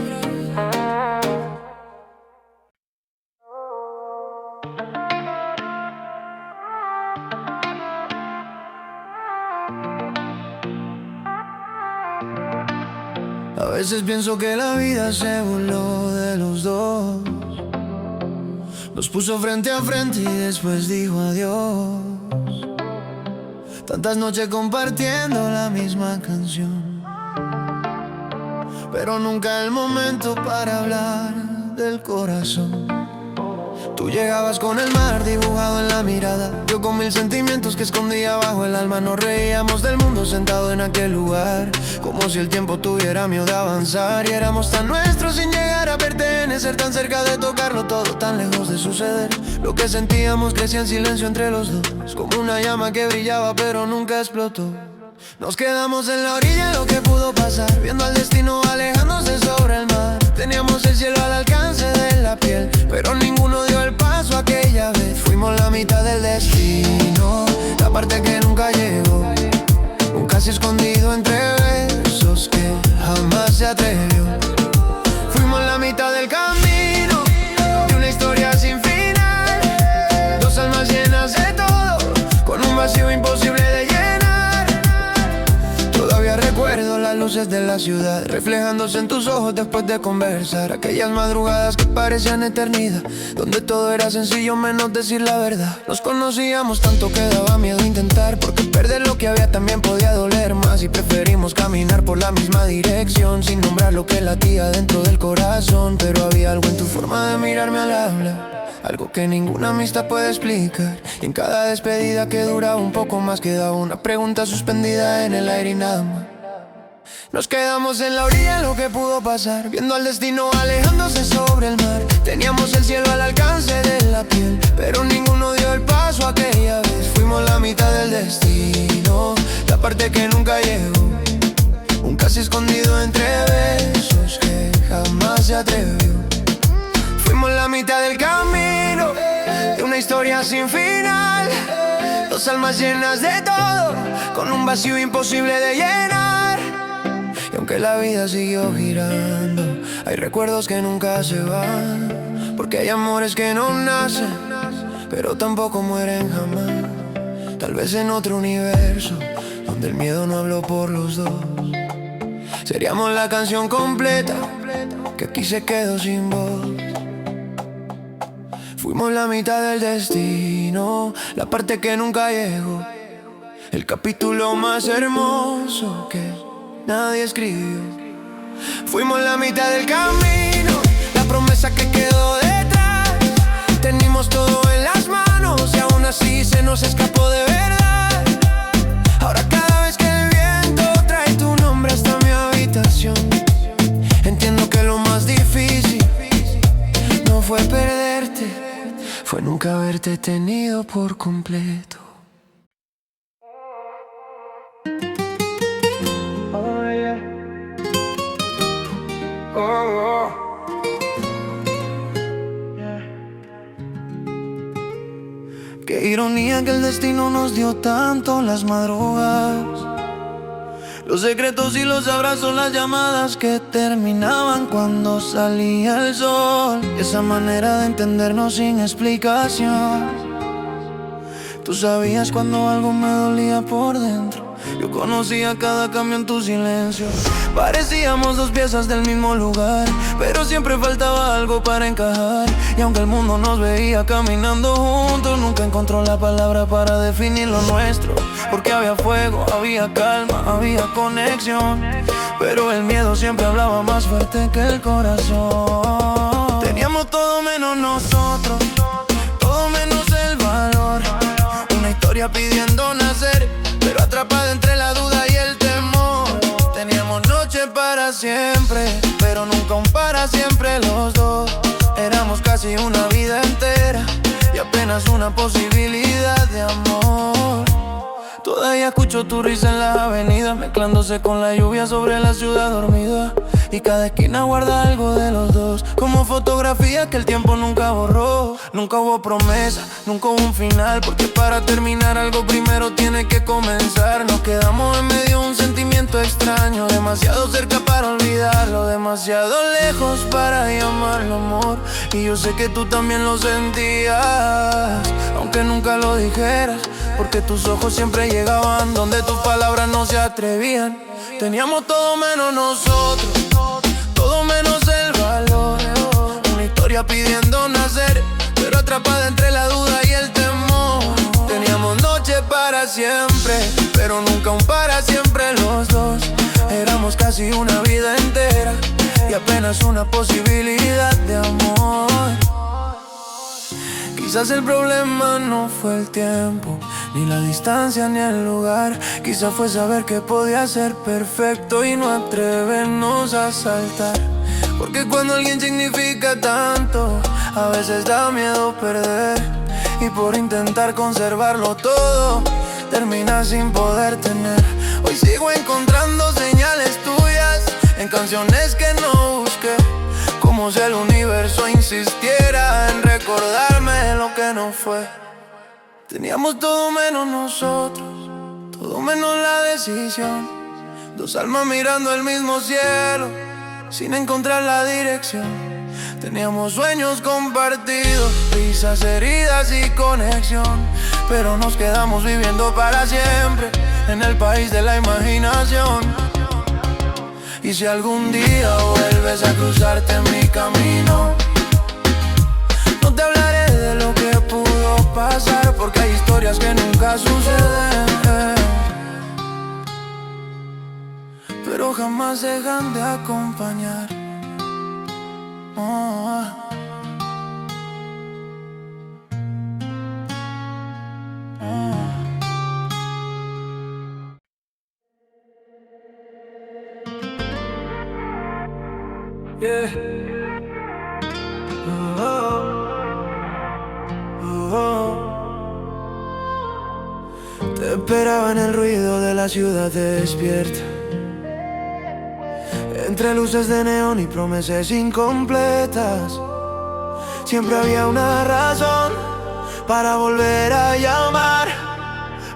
A veces pienso que la vida se burló de los dos, nos puso frente a frente y después dijo adiós. Tantas noches compartiendo la misma canción, pero nunca el momento para hablar del corazón. Tú llegabas con el mar dibujado en la mirada, yo con mil sentimientos que escondía bajo el alma. Nos reíamos del mundo sentado en aquel lugar, como si el tiempo tuviera miedo de avanzar. Y éramos tan nuestros sin llegar a pertenecer, tan cerca de tocarlo todo, tan lejos de suceder. Lo que sentíamos crecía en silencio entre los dos, como una llama que brillaba pero nunca explotó. Nos quedamos en la orilla de lo que pudo pasar, viendo al destino alejándose sobre el mar. Teníamos el cielo al alcance de la piel, pero ninguno dio el paso aquella vez. Fuimos la mitad del destino, la parte que nunca llegó, un casi escondido entre besos que jamás se atrevió. Fuimos la mitad del camino, de una historia sin final, dos almas llenas de todo, con un vacío imposible de llenar. Todavía recuerdo las luces de la ciudad reflejándose en tus ojos después de conversar. Aquellas madrugadas que parecían eternidad, donde todo era sencillo menos decir la verdad. Nos conocíamos tanto que daba miedo intentar, porque perder lo que había también podía doler más. Y preferimos caminar por la misma dirección, sin nombrar lo que latía dentro del corazón. Pero había algo en tu forma de mirarme al hablar, algo que ninguna amistad puede explicar. Y en cada despedida que duraba un poco más, quedaba una pregunta suspendida en el aire y nada más. Nos quedamos en la orilla de lo que pudo pasar, viendo al destino alejándose sobre el mar. Teníamos el cielo al alcance de la piel, pero ninguno dio el paso aquella vez. Fuimos la mitad del destino, destino, la parte que nunca llegó. Un casi escondido entre besos que jamás se atrevió. Fuimos la mitad del camino de una historia sin final. Dos almas llenas de todo, con un vacío imposible de llenar. Y aunque la vida siguió girando, hay recuerdos que nunca se van. Porque hay amores que no nacen, pero tampoco mueren jamás. Tal vez en otro universo, donde el miedo no habló por los dos, seríamos la canción completa, que aquí se quedó sin voz. Fuimos la mitad del destino, la parte que nunca llegó. El capítulo más hermoso que nadie escribió. Fuimos la mitad del camino, la promesa que quedó detrás. Teníamos todo en las manos y aún así se nos escapó de verdad. Ahora cada vez que el viento trae tu nombre hasta mi habitación, entiendo que lo más difícil no fue perderte, fue nunca haberte tenido por completo. Oh, yeah. Oh, oh. Qué ironía que el destino nos dio tanto las madrugadas, los secretos y los abrazos, las llamadas que terminaban cuando salía el sol. Esa manera de entendernos sin explicación. Tú sabías cuando algo me dolía por dentro, yo conocía cada cambio en tu silencio. Parecíamos dos piezas del mismo lugar, pero siempre faltaba algo para encajar. Y aunque el mundo nos veía caminando juntos, nunca encontró la palabra para definir lo nuestro. Porque había fuego, había calma, había conexión, pero el miedo siempre hablaba más fuerte que el corazón. Teníamos todo menos nosotros, todo menos el valor. Una historia pidiendo nacer, pero atrapada entre la duda y el temor. Teníamos noche para siempre, pero nunca un para siempre los dos. Éramos casi una vida entera y apenas una posibilidad de amor. Todavía escucho tu risa en la avenida, mezclándose con la lluvia sobre la ciudad dormida. Y cada esquina guarda algo de los dos, como fotografía que el tiempo nunca borró. Nunca hubo promesa, nunca hubo un final, porque para terminar algo primero tiene que comenzar. Nos quedamos en medio de un sentimiento extraño, demasiado cerca para olvidarlo, demasiado lejos para llamarlo amor. Y yo sé que tú también lo sentías, aunque nunca lo dijeras, porque tus ojos siempre llegaban donde tus palabras no se atrevían. Teníamos todo menos nosotros, todo menos el valor. Una historia pidiendo nacer, pero atrapada entre la duda y el temor. Teníamos noche para siempre, pero nunca un para siempre los dos. Éramos casi una vida entera y apenas una posibilidad de amor. Quizás el problema no fue el tiempo, ni la distancia ni el lugar. Quizás fue saber que podía ser perfecto y no atrevernos a saltar. Porque cuando alguien significa tanto, a veces da miedo perder. Y por intentar conservarlo todo, terminas sin poder tener. Hoy sigo encontrando señales tuyas en canciones que no busqué, como si el universo insistiera en recordarme lo que no fue. Teníamos todo menos nosotros, todo menos la decisión. Dos almas mirando el mismo cielo, sin encontrar la dirección. Teníamos sueños compartidos, risas, heridas y conexión, pero nos quedamos viviendo para siempre en el país de la imaginación. Y si algún día vuelves a cruzarte en mi camino, no te hablaré de lo que pudo pasar, porque hay historias que nunca suceden, pero jamás dejan de acompañar. Oh. Yeah. Te esperaba en el ruido de la ciudad despierta, entre luces de neón y promesas incompletas. Siempre había una razón para volver a llamar,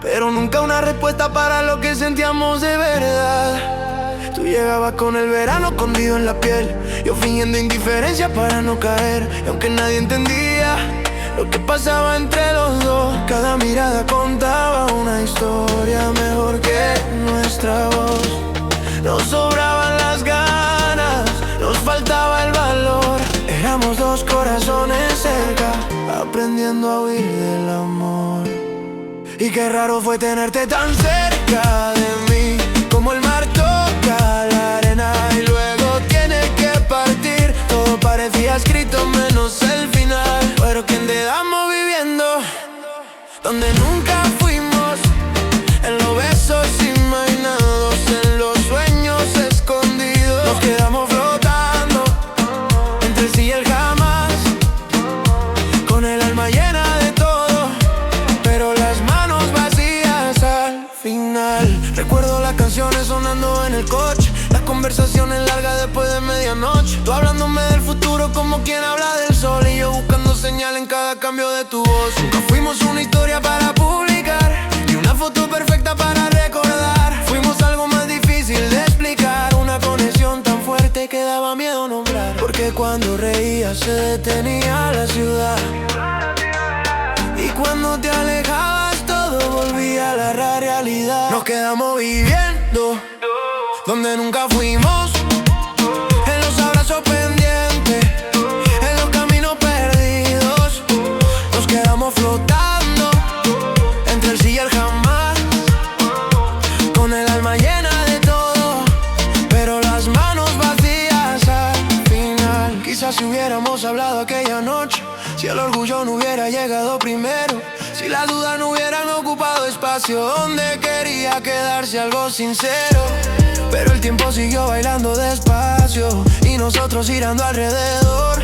pero nunca una respuesta para lo que sentíamos de verdad. Tú llegabas con el verano escondido en la piel, yo fingiendo indiferencia para no caer. Y aunque nadie entendía lo que pasaba entre los dos, cada mirada contaba una historia mejor que nuestra voz. Nos sobraban las ganas, nos faltaba el valor. Éramos dos corazones cerca, aprendiendo a huir del amor. Y qué raro fue tenerte tan cerca de mí, como el mar toca la arena y luego tiene que partir. Todo parecía escrito menos el final, pero ¿quién quedamos viviendo donde nunca fuimos? En los besos imaginados, en los sueños escondidos. Nos quedamos flotando entre el sí y el jamás, con el alma llena de todo, pero las manos vacías al final. Recuerdo las canciones sonando en el coche, las conversaciones largas después de medianoche. Tú hablándome del futuro como quien habla del sol, y yo buscando señal en cada cambio de tu voz. Nunca fuimos una historia para publicar, ni una foto perfecta para recordar. Fuimos algo más difícil de explicar, una conexión tan fuerte que daba miedo nombrar. Porque cuando reías se detenía la ciudad, y cuando te alejabas todo volvía a la realidad. Nos quedamos viviendo donde nunca fuimos, en los abrazos pendientes, en los caminos perdidos. Nos quedamos flotando entre el sí y el jamás, con el alma llena de todo, pero las manos vacías al final. Quizás si hubiéramos hablado aquella noche, si el orgullo no hubiera llegado primero, si las dudas no hubieran ocupado espacio donde quería quedarse algo sincero. Pero el tiempo siguió bailando despacio y nosotros girando alrededor,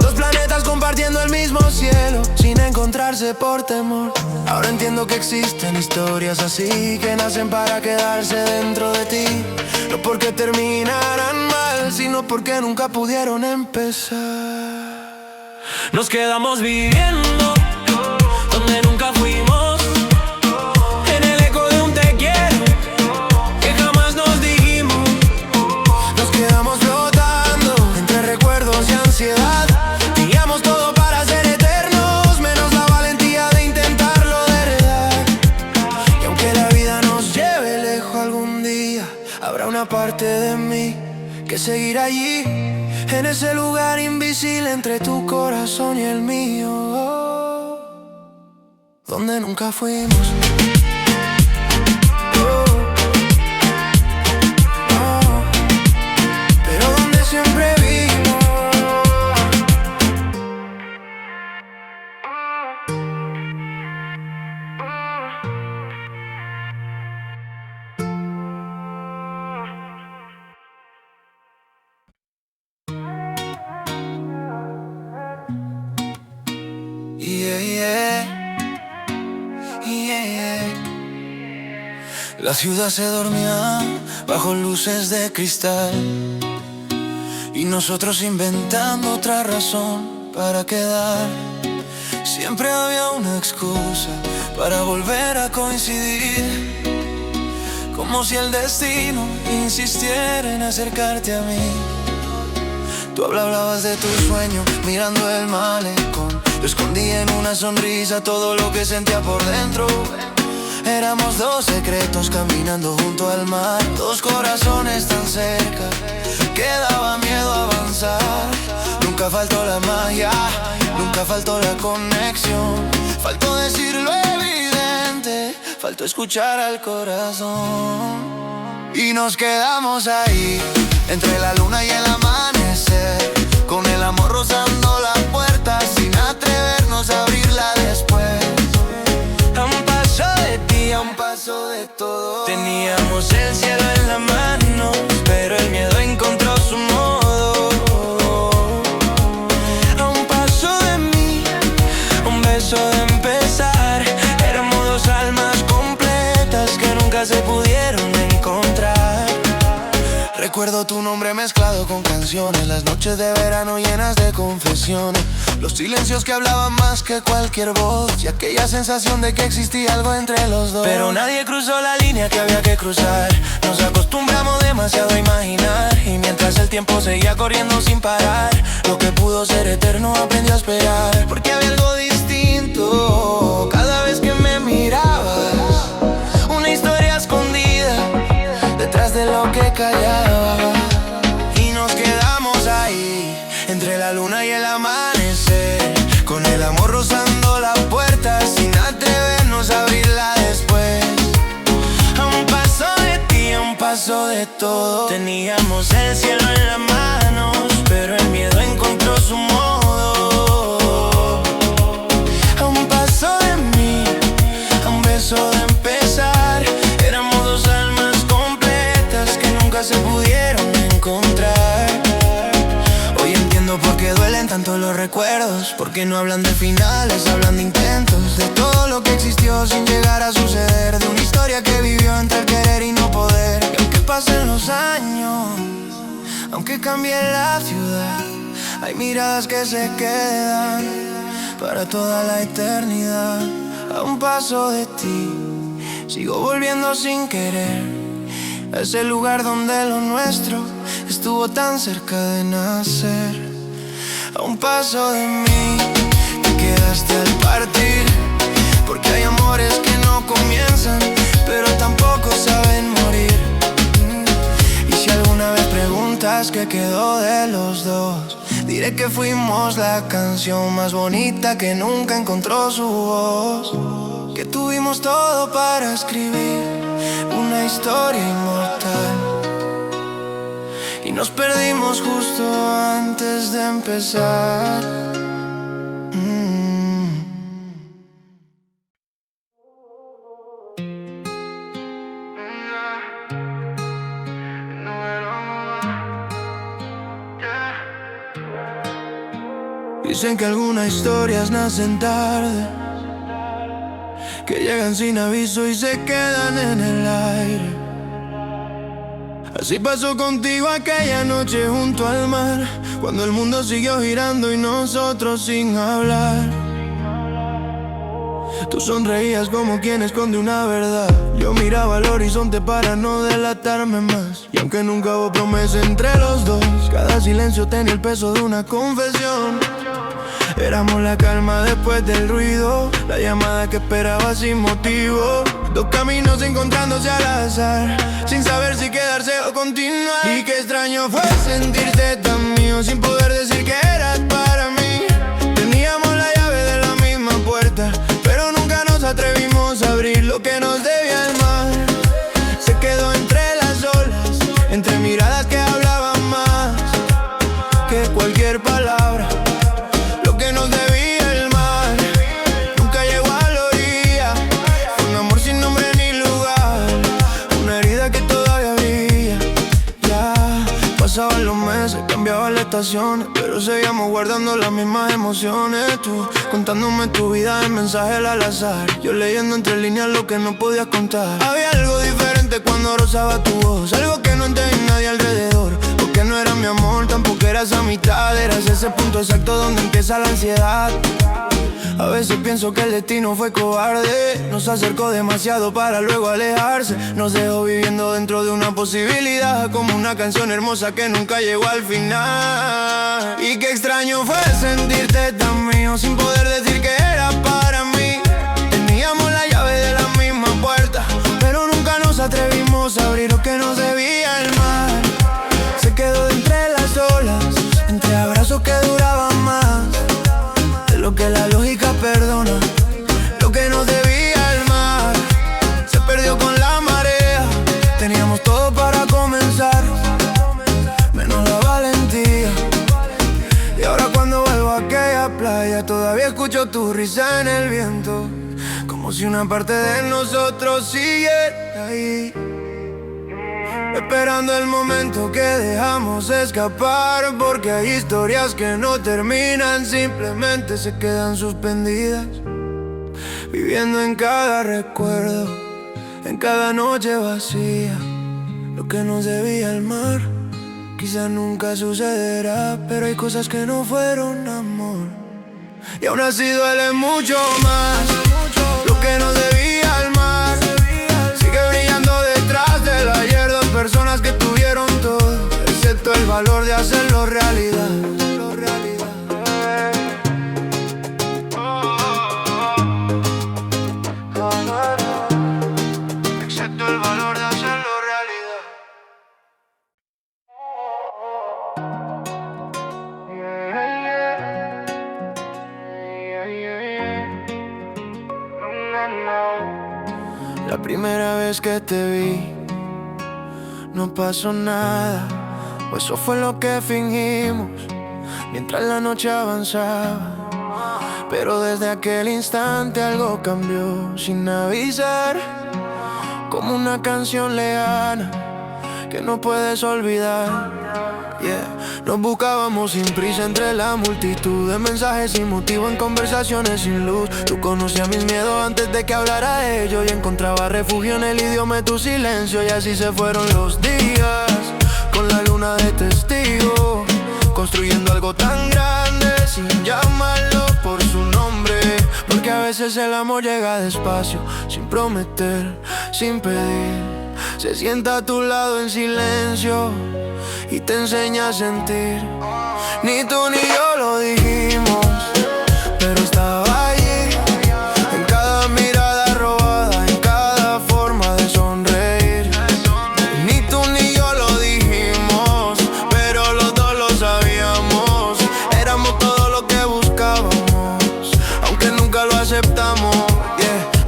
dos planetas compartiendo el mismo cielo, sin encontrarse por temor. Ahora entiendo que existen historias así, que nacen para quedarse dentro de ti, no porque terminaran mal, sino porque nunca pudieron empezar. Nos quedamos viviendo donde nunca fuimos, en el eco de un te quiero que jamás nos dijimos. Nos quedamos flotando entre recuerdos y ansiedad. Teníamos todo para ser eternos, menos la valentía de intentarlo de verdad. Y aunque la vida nos lleve lejos algún día, habrá una parte de mí que seguirá allí, en ese lugar invisible entre tu corazón y el mío, donde nunca fuimos. Pero donde siempre vimos. Yeah, yeah. La ciudad se dormía bajo luces de cristal, y nosotros inventando otra razón para quedar. Siempre había una excusa para volver a coincidir, como si el destino insistiera en acercarte a mí. Tú hablabas de tu sueño mirando el malecón, yo escondí en una sonrisa todo lo que sentía por dentro. Éramos dos secretos caminando junto al mar, dos corazones tan cerca que daba miedo avanzar. Nunca faltó la magia, nunca faltó la conexión, faltó decir lo evidente, faltó escuchar al corazón. Y nos quedamos ahí, entre la luna y el amanecer, con el amor rozando la puerta, sin atrevernos a abrirla después. A un paso de ti, a un paso de todo, teníamos el cielo en la mano, pero el miedo encontró su modo. A un paso de mí, un beso de empezar, éramos dos almas completas. nunca se pudieron encontrar. Recuerdo tu nombre mezclado con canciones, las noches de verano llenas de confesiones, los silencios que hablaban más que cualquier voz y aquella sensación de que existía algo entre los dos. Pero nadie cruzó la línea que había que cruzar. Nos acostumbramos demasiado a imaginar, y mientras el tiempo seguía corriendo sin parar, lo que pudo ser eterno aprendió a esperar. Porque había algo distinto cada vez que me mirabas, una historia escondida detrás de lo que callaba. Y nos quedamos ahí, entre la luna y el amanecer, con el amor rozando la puerta, sin atrevernos a abrirla después. A un paso de ti, a un paso de todo, teníamos el cielo en las manos, pero el miedo encontró su modo. A un paso de mí, a un beso de empezar, éramos dos almas completas que nunca se pudieron encontrar. Hoy entiendo por qué duelen tanto los recuerdos, porque no hablan de finales, hablan de intentos, de todo lo que existió sin llegar a suceder, de una historia que vivió entre el querer y no poder. Y aunque pasen los años, aunque cambie la ciudad, hay miradas que se quedan para toda la eternidad. A un paso de ti, sigo volviendo sin querer a ese lugar donde lo nuestro estuvo tan cerca de nacer. A un paso de mí, te quedaste al partir, porque hay amores que no comienzan, pero tampoco saben morir. Y si alguna vez preguntas qué quedó de los dos, diré que fuimos la canción más bonita que nunca encontró su voz, que tuvimos todo para escribir una historia inmortal, y nos perdimos justo antes de empezar. Dicen que algunas historias nacen tarde, que llegan sin aviso y se quedan en el aire. Así pasó contigo aquella noche junto al mar, cuando el mundo siguió girando y nosotros sin hablar. Tú sonreías como quien esconde una verdad, yo miraba al horizonte para no delatarme más. Y aunque nunca hubo promesa entre los dos, cada silencio tenía el peso de una confesión. Éramos la calma después del ruido, la llamada que esperaba sin motivo, dos caminos encontrándose al azar, sin saber si quedarse o continuar. Y qué extraño fue sentirte tan mío, sin poder decir que eras para mí. Teníamos la llave de la misma puerta, pero nunca nos atrevimos a abrir lo que nos debía el mar. Se quedó entre las olas, entre miradas que hablaban más que cualquier palabra. Lo que nos debía el mar nunca llegó a la orilla. Fue un amor sin nombre ni lugar, una herida que todavía brilla. Ya pasaban los meses, cambiaban las estaciones, pero seguíamos guardando las mismas emociones. Tú contándome tu vida en mensajes al azar, yo leyendo entre líneas lo que no podías contar. Había algo diferente cuando rozaba tu voz, algo que no entendía nadie alrededor, porque no era mi amor, tampoco eras a mitad. Eras ese punto exacto donde empieza la ansiedad. A veces pienso que el destino fue cobarde, nos acercó demasiado para luego alejarse, nos dejó viviendo dentro de una posibilidad, como una canción hermosa que nunca llegó al final. Y qué extraño fue sentirte tan mío, sin poder decir que era para mí. Teníamos la llave de la misma puerta, pero nunca nos atrevimos a abrir lo que nos debía el mar. Se quedó entre las olas, entre abrazos que duraban más de lo que la lógica perdona. Lo que nos debía el mar se perdió con la marea. Teníamos todo para comenzar, menos la valentía. Y ahora cuando vuelvo a aquella playa, todavía escucho tu risa en el viento, como si una parte de nosotros siguiera ahí, esperando el momento que dejamos escapar. Porque hay historias que no terminan, simplemente se quedan suspendidas, viviendo en cada recuerdo. En cada noche vacía, lo que nos debía el mar, quizá nunca sucederá, pero hay cosas que no fueron amor. Y aún así duele mucho más lo que nos debía el mar. Sigue brillando detrás del ayer, dos personas que tuvieron todo, excepto el valor de hacerlo realidad. Excepto el valor de hacerlo realidad. La primera vez que te vi, no pasó nada, o eso fue lo que fingimos mientras la noche avanzaba. Pero desde aquel instante algo cambió sin avisar, como una canción lejana que no puedes olvidar. Nos buscábamos sin prisa entre la multitud de mensajes sin motivo, en conversaciones sin luz. Tú conocías mis miedos antes de que hablara de ellos, y encontraba refugio en el idioma de tu silencio. Y así se fueron los días, con la luna de testigo, construyendo algo tan grande sin llamarlo por su nombre. Porque a veces el amor llega despacio, sin prometer, sin pedir. Se sienta a tu lado en silencio y te enseña a sentir. Ni tú ni yo lo dijimos, pero estaba allí, en cada mirada robada, en cada forma de sonreír. Ni tú ni yo lo dijimos, pero los dos lo sabíamos. Éramos todo lo que buscábamos, aunque nunca lo aceptamos.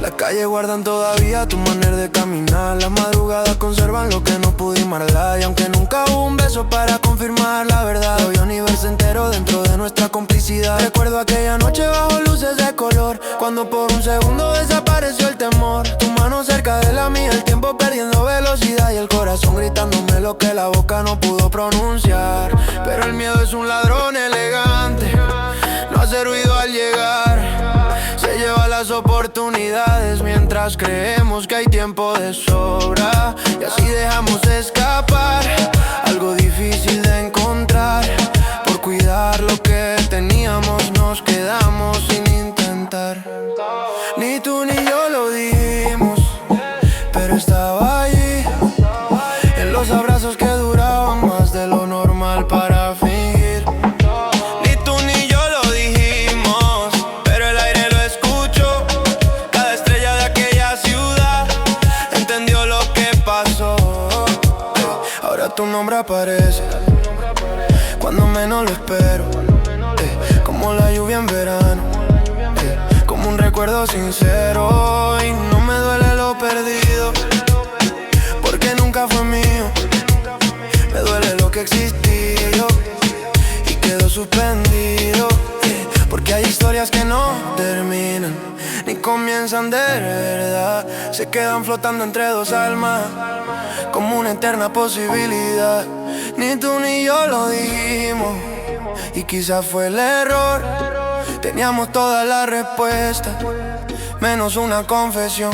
Las calles guardan todavía tu manera de caminar, las madrugadas conservan lo que no pudimos hablar. Y aunque nunca hubo un beso para confirmar la verdad, hoy universo entero dentro de nuestra complicidad. Recuerdo aquella noche bajo luces de color, cuando por un segundo desapareció el temor. Tu mano cerca de la mía, el tiempo perdiendo velocidad, y el corazón gritándome lo que la boca no pudo pronunciar. Pero el miedo es un ladrón elegante, no hace ruido al llegar, se lleva las oportunidades mientras creemos que hay tiempo de sobra. Y así dejamos escapar algo difícil de encontrar. Por cuidar lo que teníamos nos quedamos sin intentar. Ni tú ni yo lo dijimos, pero estaba allí, en los abrazos que duraban más de lo normal para fingir. Ni tú ni yo lo dijimos, pero el aire lo escuchó. Cada estrella de aquella ciudad entendió lo que pasó. Ahora tu nombre aparece cuando menos lo espero, como la lluvia en verano, como un recuerdo sincero. Y no me duele lo perdido, porque nunca fue mío. Me duele lo que existió y quedó suspendido, porque hay historias que no terminan ni comienzan de verdad. Se quedan flotando entre dos almas, como una eterna posibilidad. Ni tú ni yo lo dijimos, y quizás fue el error. Teníamos todas las respuestas, menos una confesión.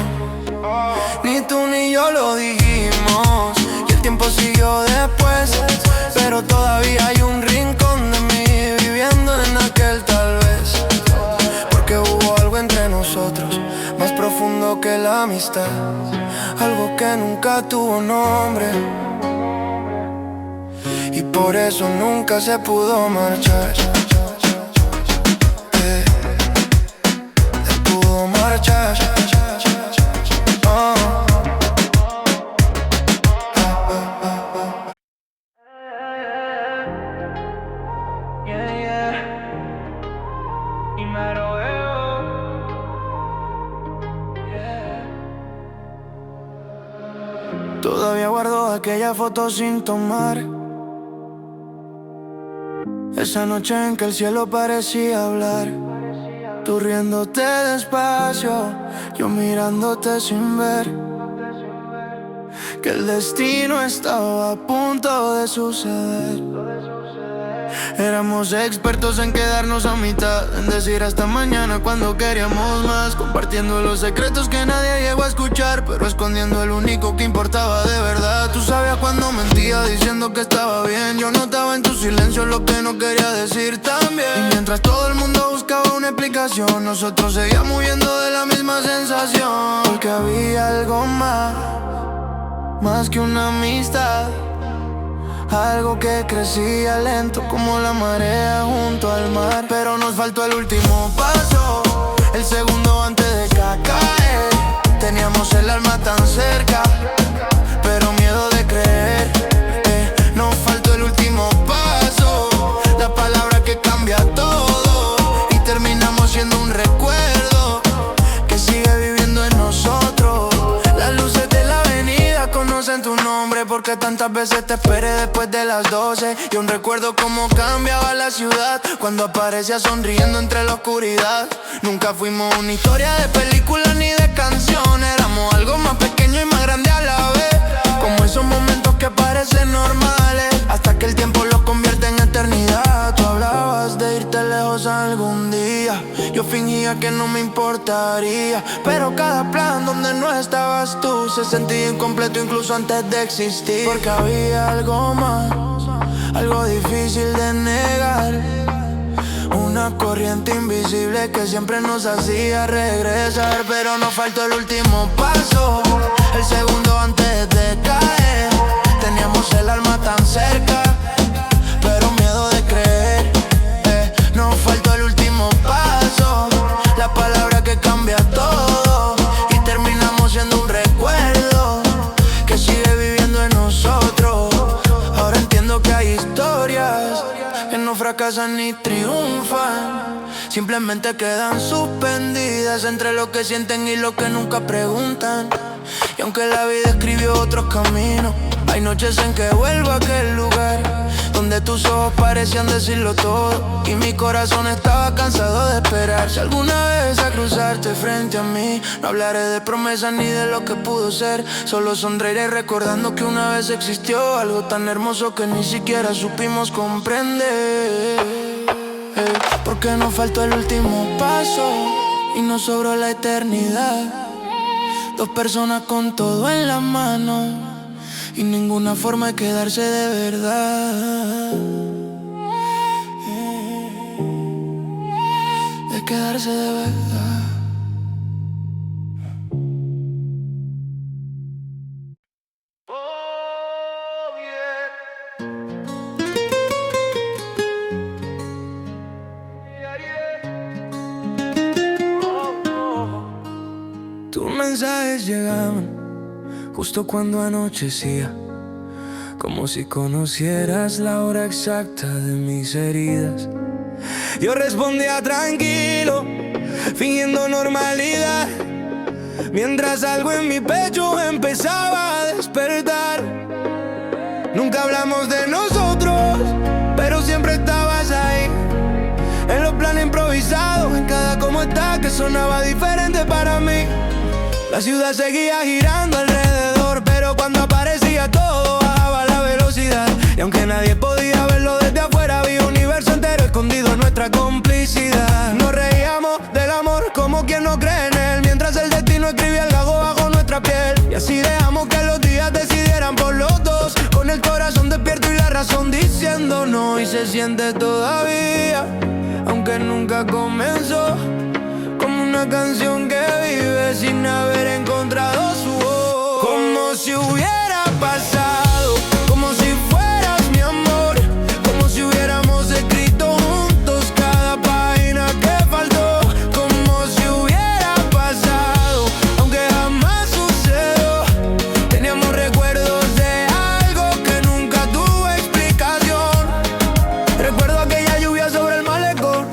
Ni tú ni yo lo dijimos, y el tiempo siguió después, pero todavía hay un rincón de mí viviendo en aquel tal vez. Porque hubo algo entre nosotros, más profundo que la amistad, algo que nunca tuvo nombre, y por eso nunca se pudo marchar. Se pudo marchar. Todavía guardo aquella foto sin tomar, esa noche en que el cielo parecía hablar. Tú riéndote despacio, yo mirándote sin ver que el destino estaba a punto de suceder. Éramos expertos en quedarnos a mitad, en decir hasta mañana cuando queríamos más, compartiendo los secretos que nadie llegó a escuchar, pero escondiendo el único que importaba de verdad. Tú sabías cuando mentía diciendo que estaba bien, yo notaba en tu silencio lo que no quería decir también. Y mientras todo el mundo buscaba una explicación, nosotros seguíamos huyendo de la misma sensación, porque había algo más que una amistad. Algo que crecía lento como la marea junto al mar. Pero nos faltó el último paso, el segundo antes de caer. Teníamos el alma tan cerca, pero miedo de creer. Nos faltó el último paso, la palabra que cambia todo. Y terminamos siendo un recuerdo que sigue viviendo en nosotros. Las luces de la avenida conocen tu nombre, porque tantas veces te esperé después de las 12. Y aún recuerdo cómo cambiaba la ciudad cuando aparecía sonriendo entre la oscuridad. Nunca fuimos una historia de película ni de canción. Éramos algo más pequeño y más grande a la vez, como esos momentos que parecen normales hasta que el tiempo los convierte en eternidad. Tú hablabas de irte lejos algún día, yo fingía que no me importaría, pero cada plan donde no estabas tú se sentía incompleto incluso antes de existir. Porque había algo más, algo difícil de negar, una corriente invisible que siempre nos hacía regresar. Pero nos faltó el último paso, el segundo antes de caer. Teníamos el alma tan cerca, pero miedo de creer. Nos faltó el último paso, la palabra que cambia todo. Y terminamos siendo un recuerdo que sigue viviendo en nosotros. Ahora entiendo que hay historias que no fracasan ni triunfan, simplemente quedan suspendidas entre lo que sienten y lo que nunca preguntan. Y aunque la vida escribió otros caminos, hay noches en que vuelvo a aquel lugar donde tus ojos parecían decirlo todo y mi corazón estaba cansado de esperar. Si alguna vez a cruzarte frente a mí, no hablaré de promesas ni de lo que pudo ser, solo sonreiré recordando que una vez existió algo tan hermoso que ni siquiera supimos comprender. Porque nos faltó el último paso y nos sobró la eternidad. Dos personas con todo en la mano y ninguna forma de quedarse de verdad. De quedarse de verdad. Tus mensajes llegaban justo cuando anochecía, como si conocieras la hora exacta de mis heridas. Yo respondía tranquilo, fingiendo normalidad, mientras algo en mi pecho empezaba a despertar. Nunca hablamos de nosotros, pero siempre estabas ahí, en los planes improvisados, en cada cómo está que sonaba diferente para mí. La ciudad seguía girando alrededor, pero cuando aparecía todo bajaba la velocidad. Y aunque nadie podía verlo desde afuera, había un universo entero escondido en nuestra complicidad. Nos reíamos del amor como quien no cree en él, mientras el destino escribía el gago bajo nuestra piel. Y así dejamos que los días decidieran por los dos, con el corazón despierto y la razón diciendo no. Y se siente todavía, aunque nunca comenzó, como una canción que vive sin haber encontrado su voz. Como si hubiera pasado, como si fueras mi amor, como si hubiéramos escrito juntos cada página que faltó. Como si hubiera pasado, aunque jamás sucedió. Teníamos recuerdos de algo que nunca tuvo explicación. Recuerdo aquella lluvia sobre el malecón,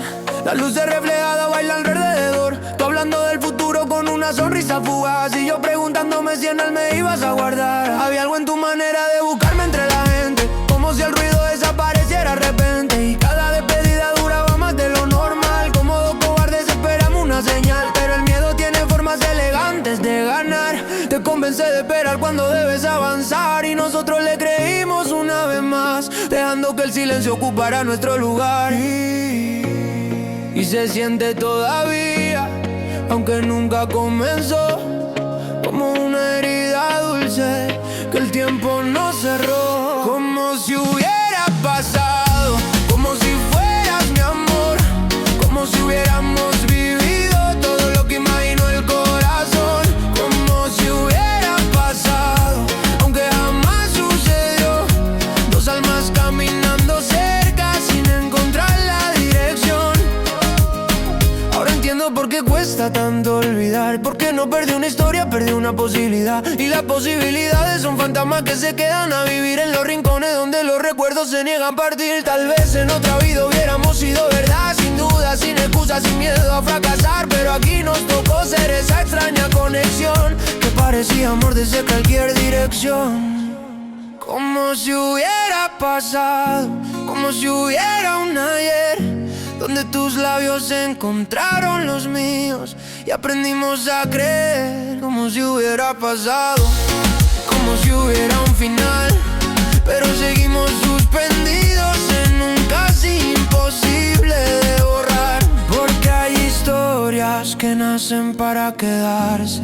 las luces reflejadas bailan alrededor. Tú hablando del futuro con una sonrisa fugaz y yo preguntándome si en él me ibas a guardar. Había algo en tu manera de buscarme entre la gente, como si el ruido desapareciera de repente. Y cada despedida duraba más de lo normal, como dos cobardes esperamos una señal. Pero el miedo tiene formas elegantes de ganar, te convence de esperar cuando debes avanzar. Y nosotros le creímos una vez más, dejando pensando que el silencio ocupará nuestro lugar. Y se siente todavía, aunque nunca comenzó, como una herida dulce que el tiempo no cerró. Como si hubiera pasado, como si fueras mi amor, como si hubiéramos vivido todo lo que imaginó el corazón. Como si hubiera pasado, aunque jamás sucedió. Dos almas caminando cerca sin encontrar la dirección. Ahora entiendo por qué cuesta tanto olvidar, porque no perdí una historia, perdí una posibilidad. Y las posibilidades son fantasmas que se quedan a vivir en los rincones donde los recuerdos se niegan a partir. Tal vez en otra vida hubiéramos sido verdad, sin duda, sin excusa, sin miedo a fracasar. Pero aquí nos tocó ser esa extraña conexión que parecía amor desde cualquier dirección. Como si hubiera pasado, como si hubiera un ayer, donde tus labios se encontraron los míos y aprendimos a creer. Como si hubiera pasado, como si hubiera un final, pero seguimos suspendidos en un casi imposible de borrar. Porque hay historias que nacen para quedarse,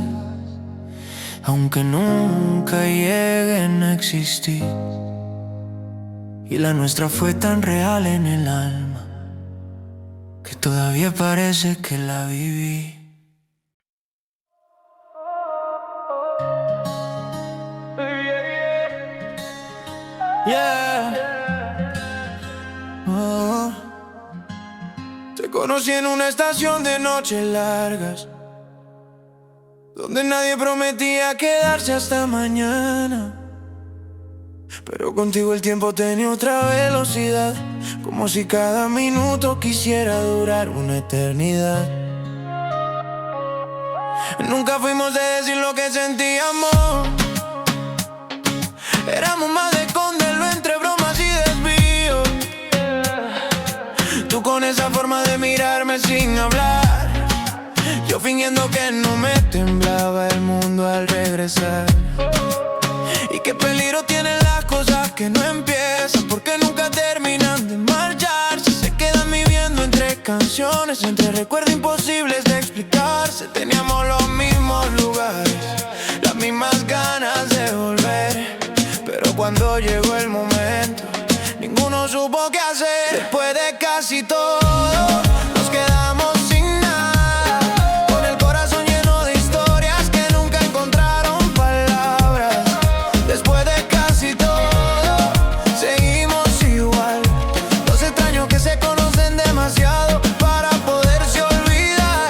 aunque nunca lleguen a existir. Y la nuestra fue tan real en el alma que todavía parece que la viví. Yeah. Oh. Te conocí en una estación de noches largas, donde nadie prometía quedarse hasta mañana. Pero contigo el tiempo tenía otra velocidad, como si cada minuto quisiera durar una eternidad. Nunca fuimos de decir lo que sentíamos, éramos más de esconderlo entre bromas y desvíos. Tú con esa forma de mirarme sin hablar, yo fingiendo que no me temblaba el mundo al regresar. Y qué peligro tienen las cosas que no empiezan, porque nunca terminan de marcharse. Se quedan viviendo entre canciones, entre recuerdos imposibles de explicarse. Teníamos los mismos lugares, las mismas ganas de volver, pero cuando llegó el momento, ninguno supo qué hacer. Después de casi todo, nos quedamos sin nada, con el corazón lleno de historias que nunca encontraron palabras. Después de casi todo, seguimos igual, dos extraños que se conocen demasiado para poderse olvidar.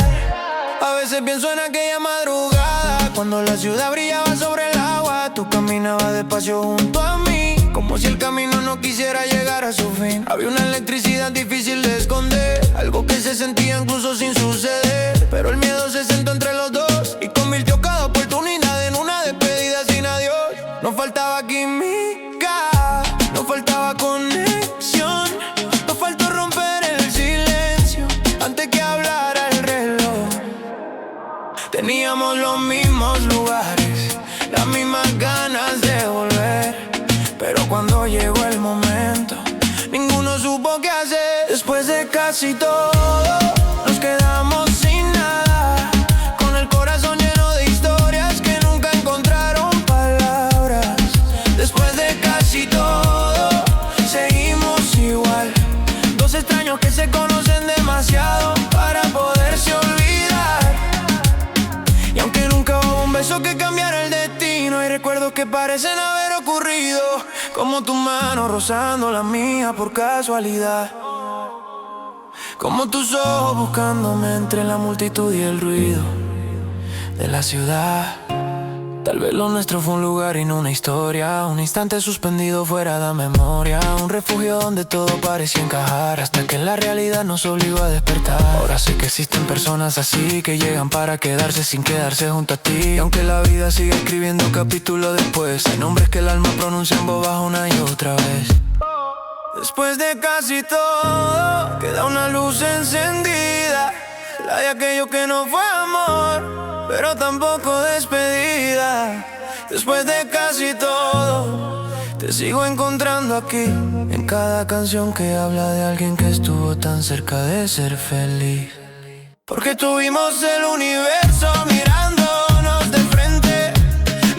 A veces pienso en aquella madrugada, cuando la ciudad brillaba sobre el agua. Tú caminabas despacio junto a mí, como si el camino no quisiera llegar a su fin. Había una electricidad difícil de esconder, algo que se sentía incluso sin suceder. Pero el miedo se sentó entre los dos y convirtió cada oportunidad en una despedida sin adiós. Nos faltaba química, nos faltaba conexión, nos faltó romper el silencio antes que hablara el reloj. Teníamos los mismos lugares, las mismas ganas de volver, pero cuando llegó el momento, ninguno supo qué hacer. Después de casi todo, nos quedamos sin nada, con el corazón lleno de historias que nunca encontraron palabras. Después de casi todo, seguimos igual, dos extraños que se conocen demasiado para poderse olvidar. Y aunque nunca hubo un beso que cambiara el destino, hay recuerdos que parecen haber ocurrido, como tu mano rozando la mía por casualidad, como tus ojos buscándome entre la multitud y el ruido de la ciudad. Tal vez lo nuestro fue un lugar y no una historia, un instante suspendido fuera de memoria, un refugio donde todo parecía encajar, hasta que la realidad nos obligó a despertar. Ahora sé que existen personas así, que llegan para quedarse sin quedarse junto a ti. Y aunque la vida sigue escribiendo capítulo después, hay nombres que el alma pronuncia en voz baja una y otra vez. Después de casi todo, queda una luz encendida, la de aquello que no fue amor, pero tampoco despedida. Después de casi todo, te sigo encontrando aquí, en cada canción que habla de alguien que estuvo tan cerca de ser feliz. Porque tuvimos el universo mirándonos de frente,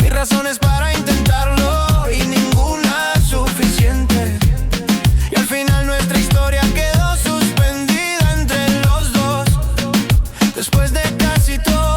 mis razones para intentarlo y ninguna suficiente. Y al final nuestra historia quedó suspendida entre los dos, después de casi todo.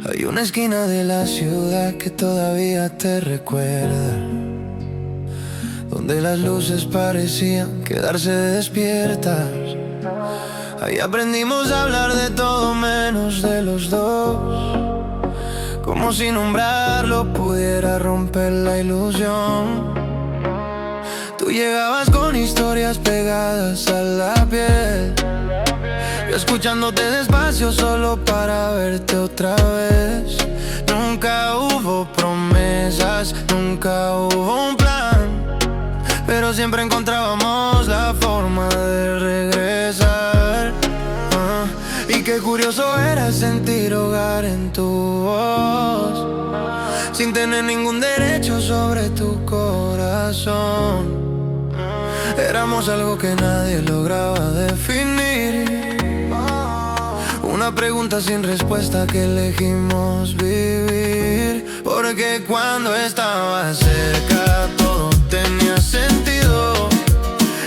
Hay una esquina de la ciudad que todavía te recuerda, donde las luces parecían quedarse despiertas. Ahí aprendimos a hablar de todo menos de los dos, como si nombrarlo pudiera romper la ilusión. Tú llegabas con historias pegadas a la piel, yo escuchándote despacio solo para verte otra vez. Nunca hubo promesas, nunca hubo un plan, pero siempre encontrábamos la forma de regresar. Y qué curioso era sentir hogar en tu voz, sin tener ningún derecho sobre tu corazón. Éramos algo que nadie lograba definir, una pregunta sin respuesta que elegimos vivir. Porque cuando estabas cerca todo tenía sentido,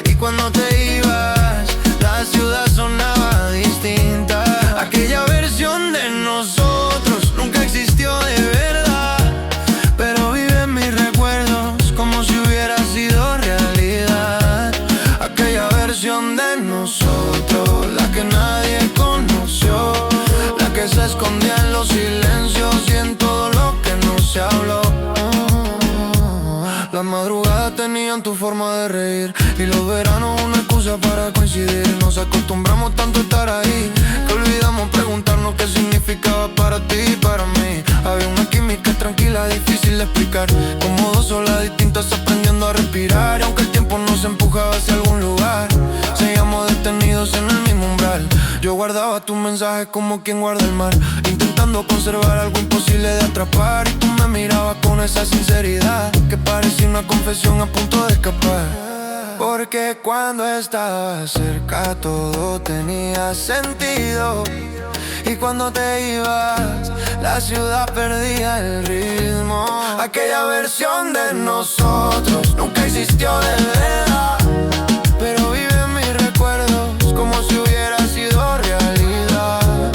y cuando te ibas la ciudad sonaba distinta. Aquella versión de nosotros nunca existió de verdad, pero vive en mis recuerdos como si hubiera sido realidad. Aquella versión de nosotros, la que nadie conoció, la que se escondía en los silencios y en todo lo que no se habló. Las madrugadas tenían tu forma de reír, y los veranos una excusa para coincidir. Nos acostumbramos tanto a estar ahí que olvidamos preguntarnos qué significaba para ti y para mí. Había una química tranquila, difícil de explicar, como dos olas distintas aprendiendo a respirar. Y aunque el tiempo nos empujaba hacia algún lugar, seguíamos detenidos en el mismo umbral. Yo guardaba tus mensajes como quien guarda el mar, intentando conservar algo imposible de atrapar. Y tú me mirabas con esa sinceridad que parecía una confesión a punto de escapar. Porque cuando estabas cerca todo tenía sentido, y cuando te ibas la ciudad perdía el ritmo. Aquella versión de nosotros nunca existió de verdad, pero vive en mis recuerdos como si hubiera sido realidad.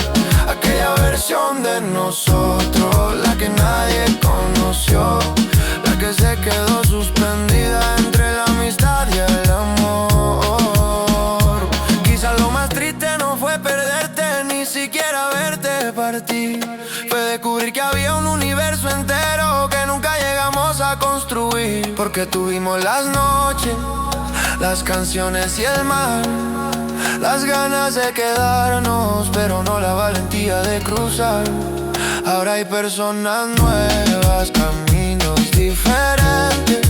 Aquella versión de nosotros, la que nadie conoció, la que se quedó suspendida entre la amistad y el amor. Quizás lo más triste no fue perderte, ni siquiera verte partir, fue descubrir que había un universo entero que nunca llegamos a construir. Porque tuvimos las noches, las canciones y el mar, las ganas de quedarnos, pero no la valentía de cruzar. Ahora hay personas nuevas, caminos diferentes,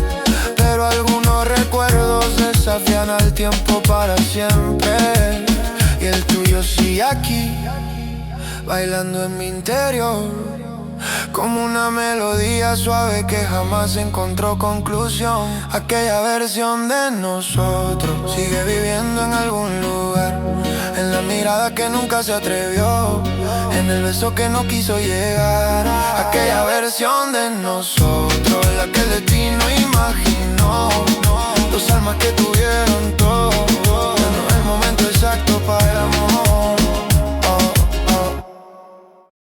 pero algunos recuerdos desafían al tiempo para siempre. Y el tuyo sigue aquí, bailando en mi interior, como una melodía suave que jamás encontró conclusión. Aquella versión de nosotros sigue viviendo en algún lugar, en la mirada que nunca se atrevió, en el beso que no quiso llegar. Aquella versión de nosotros, la que el destino imaginó, dos almas que tuvieron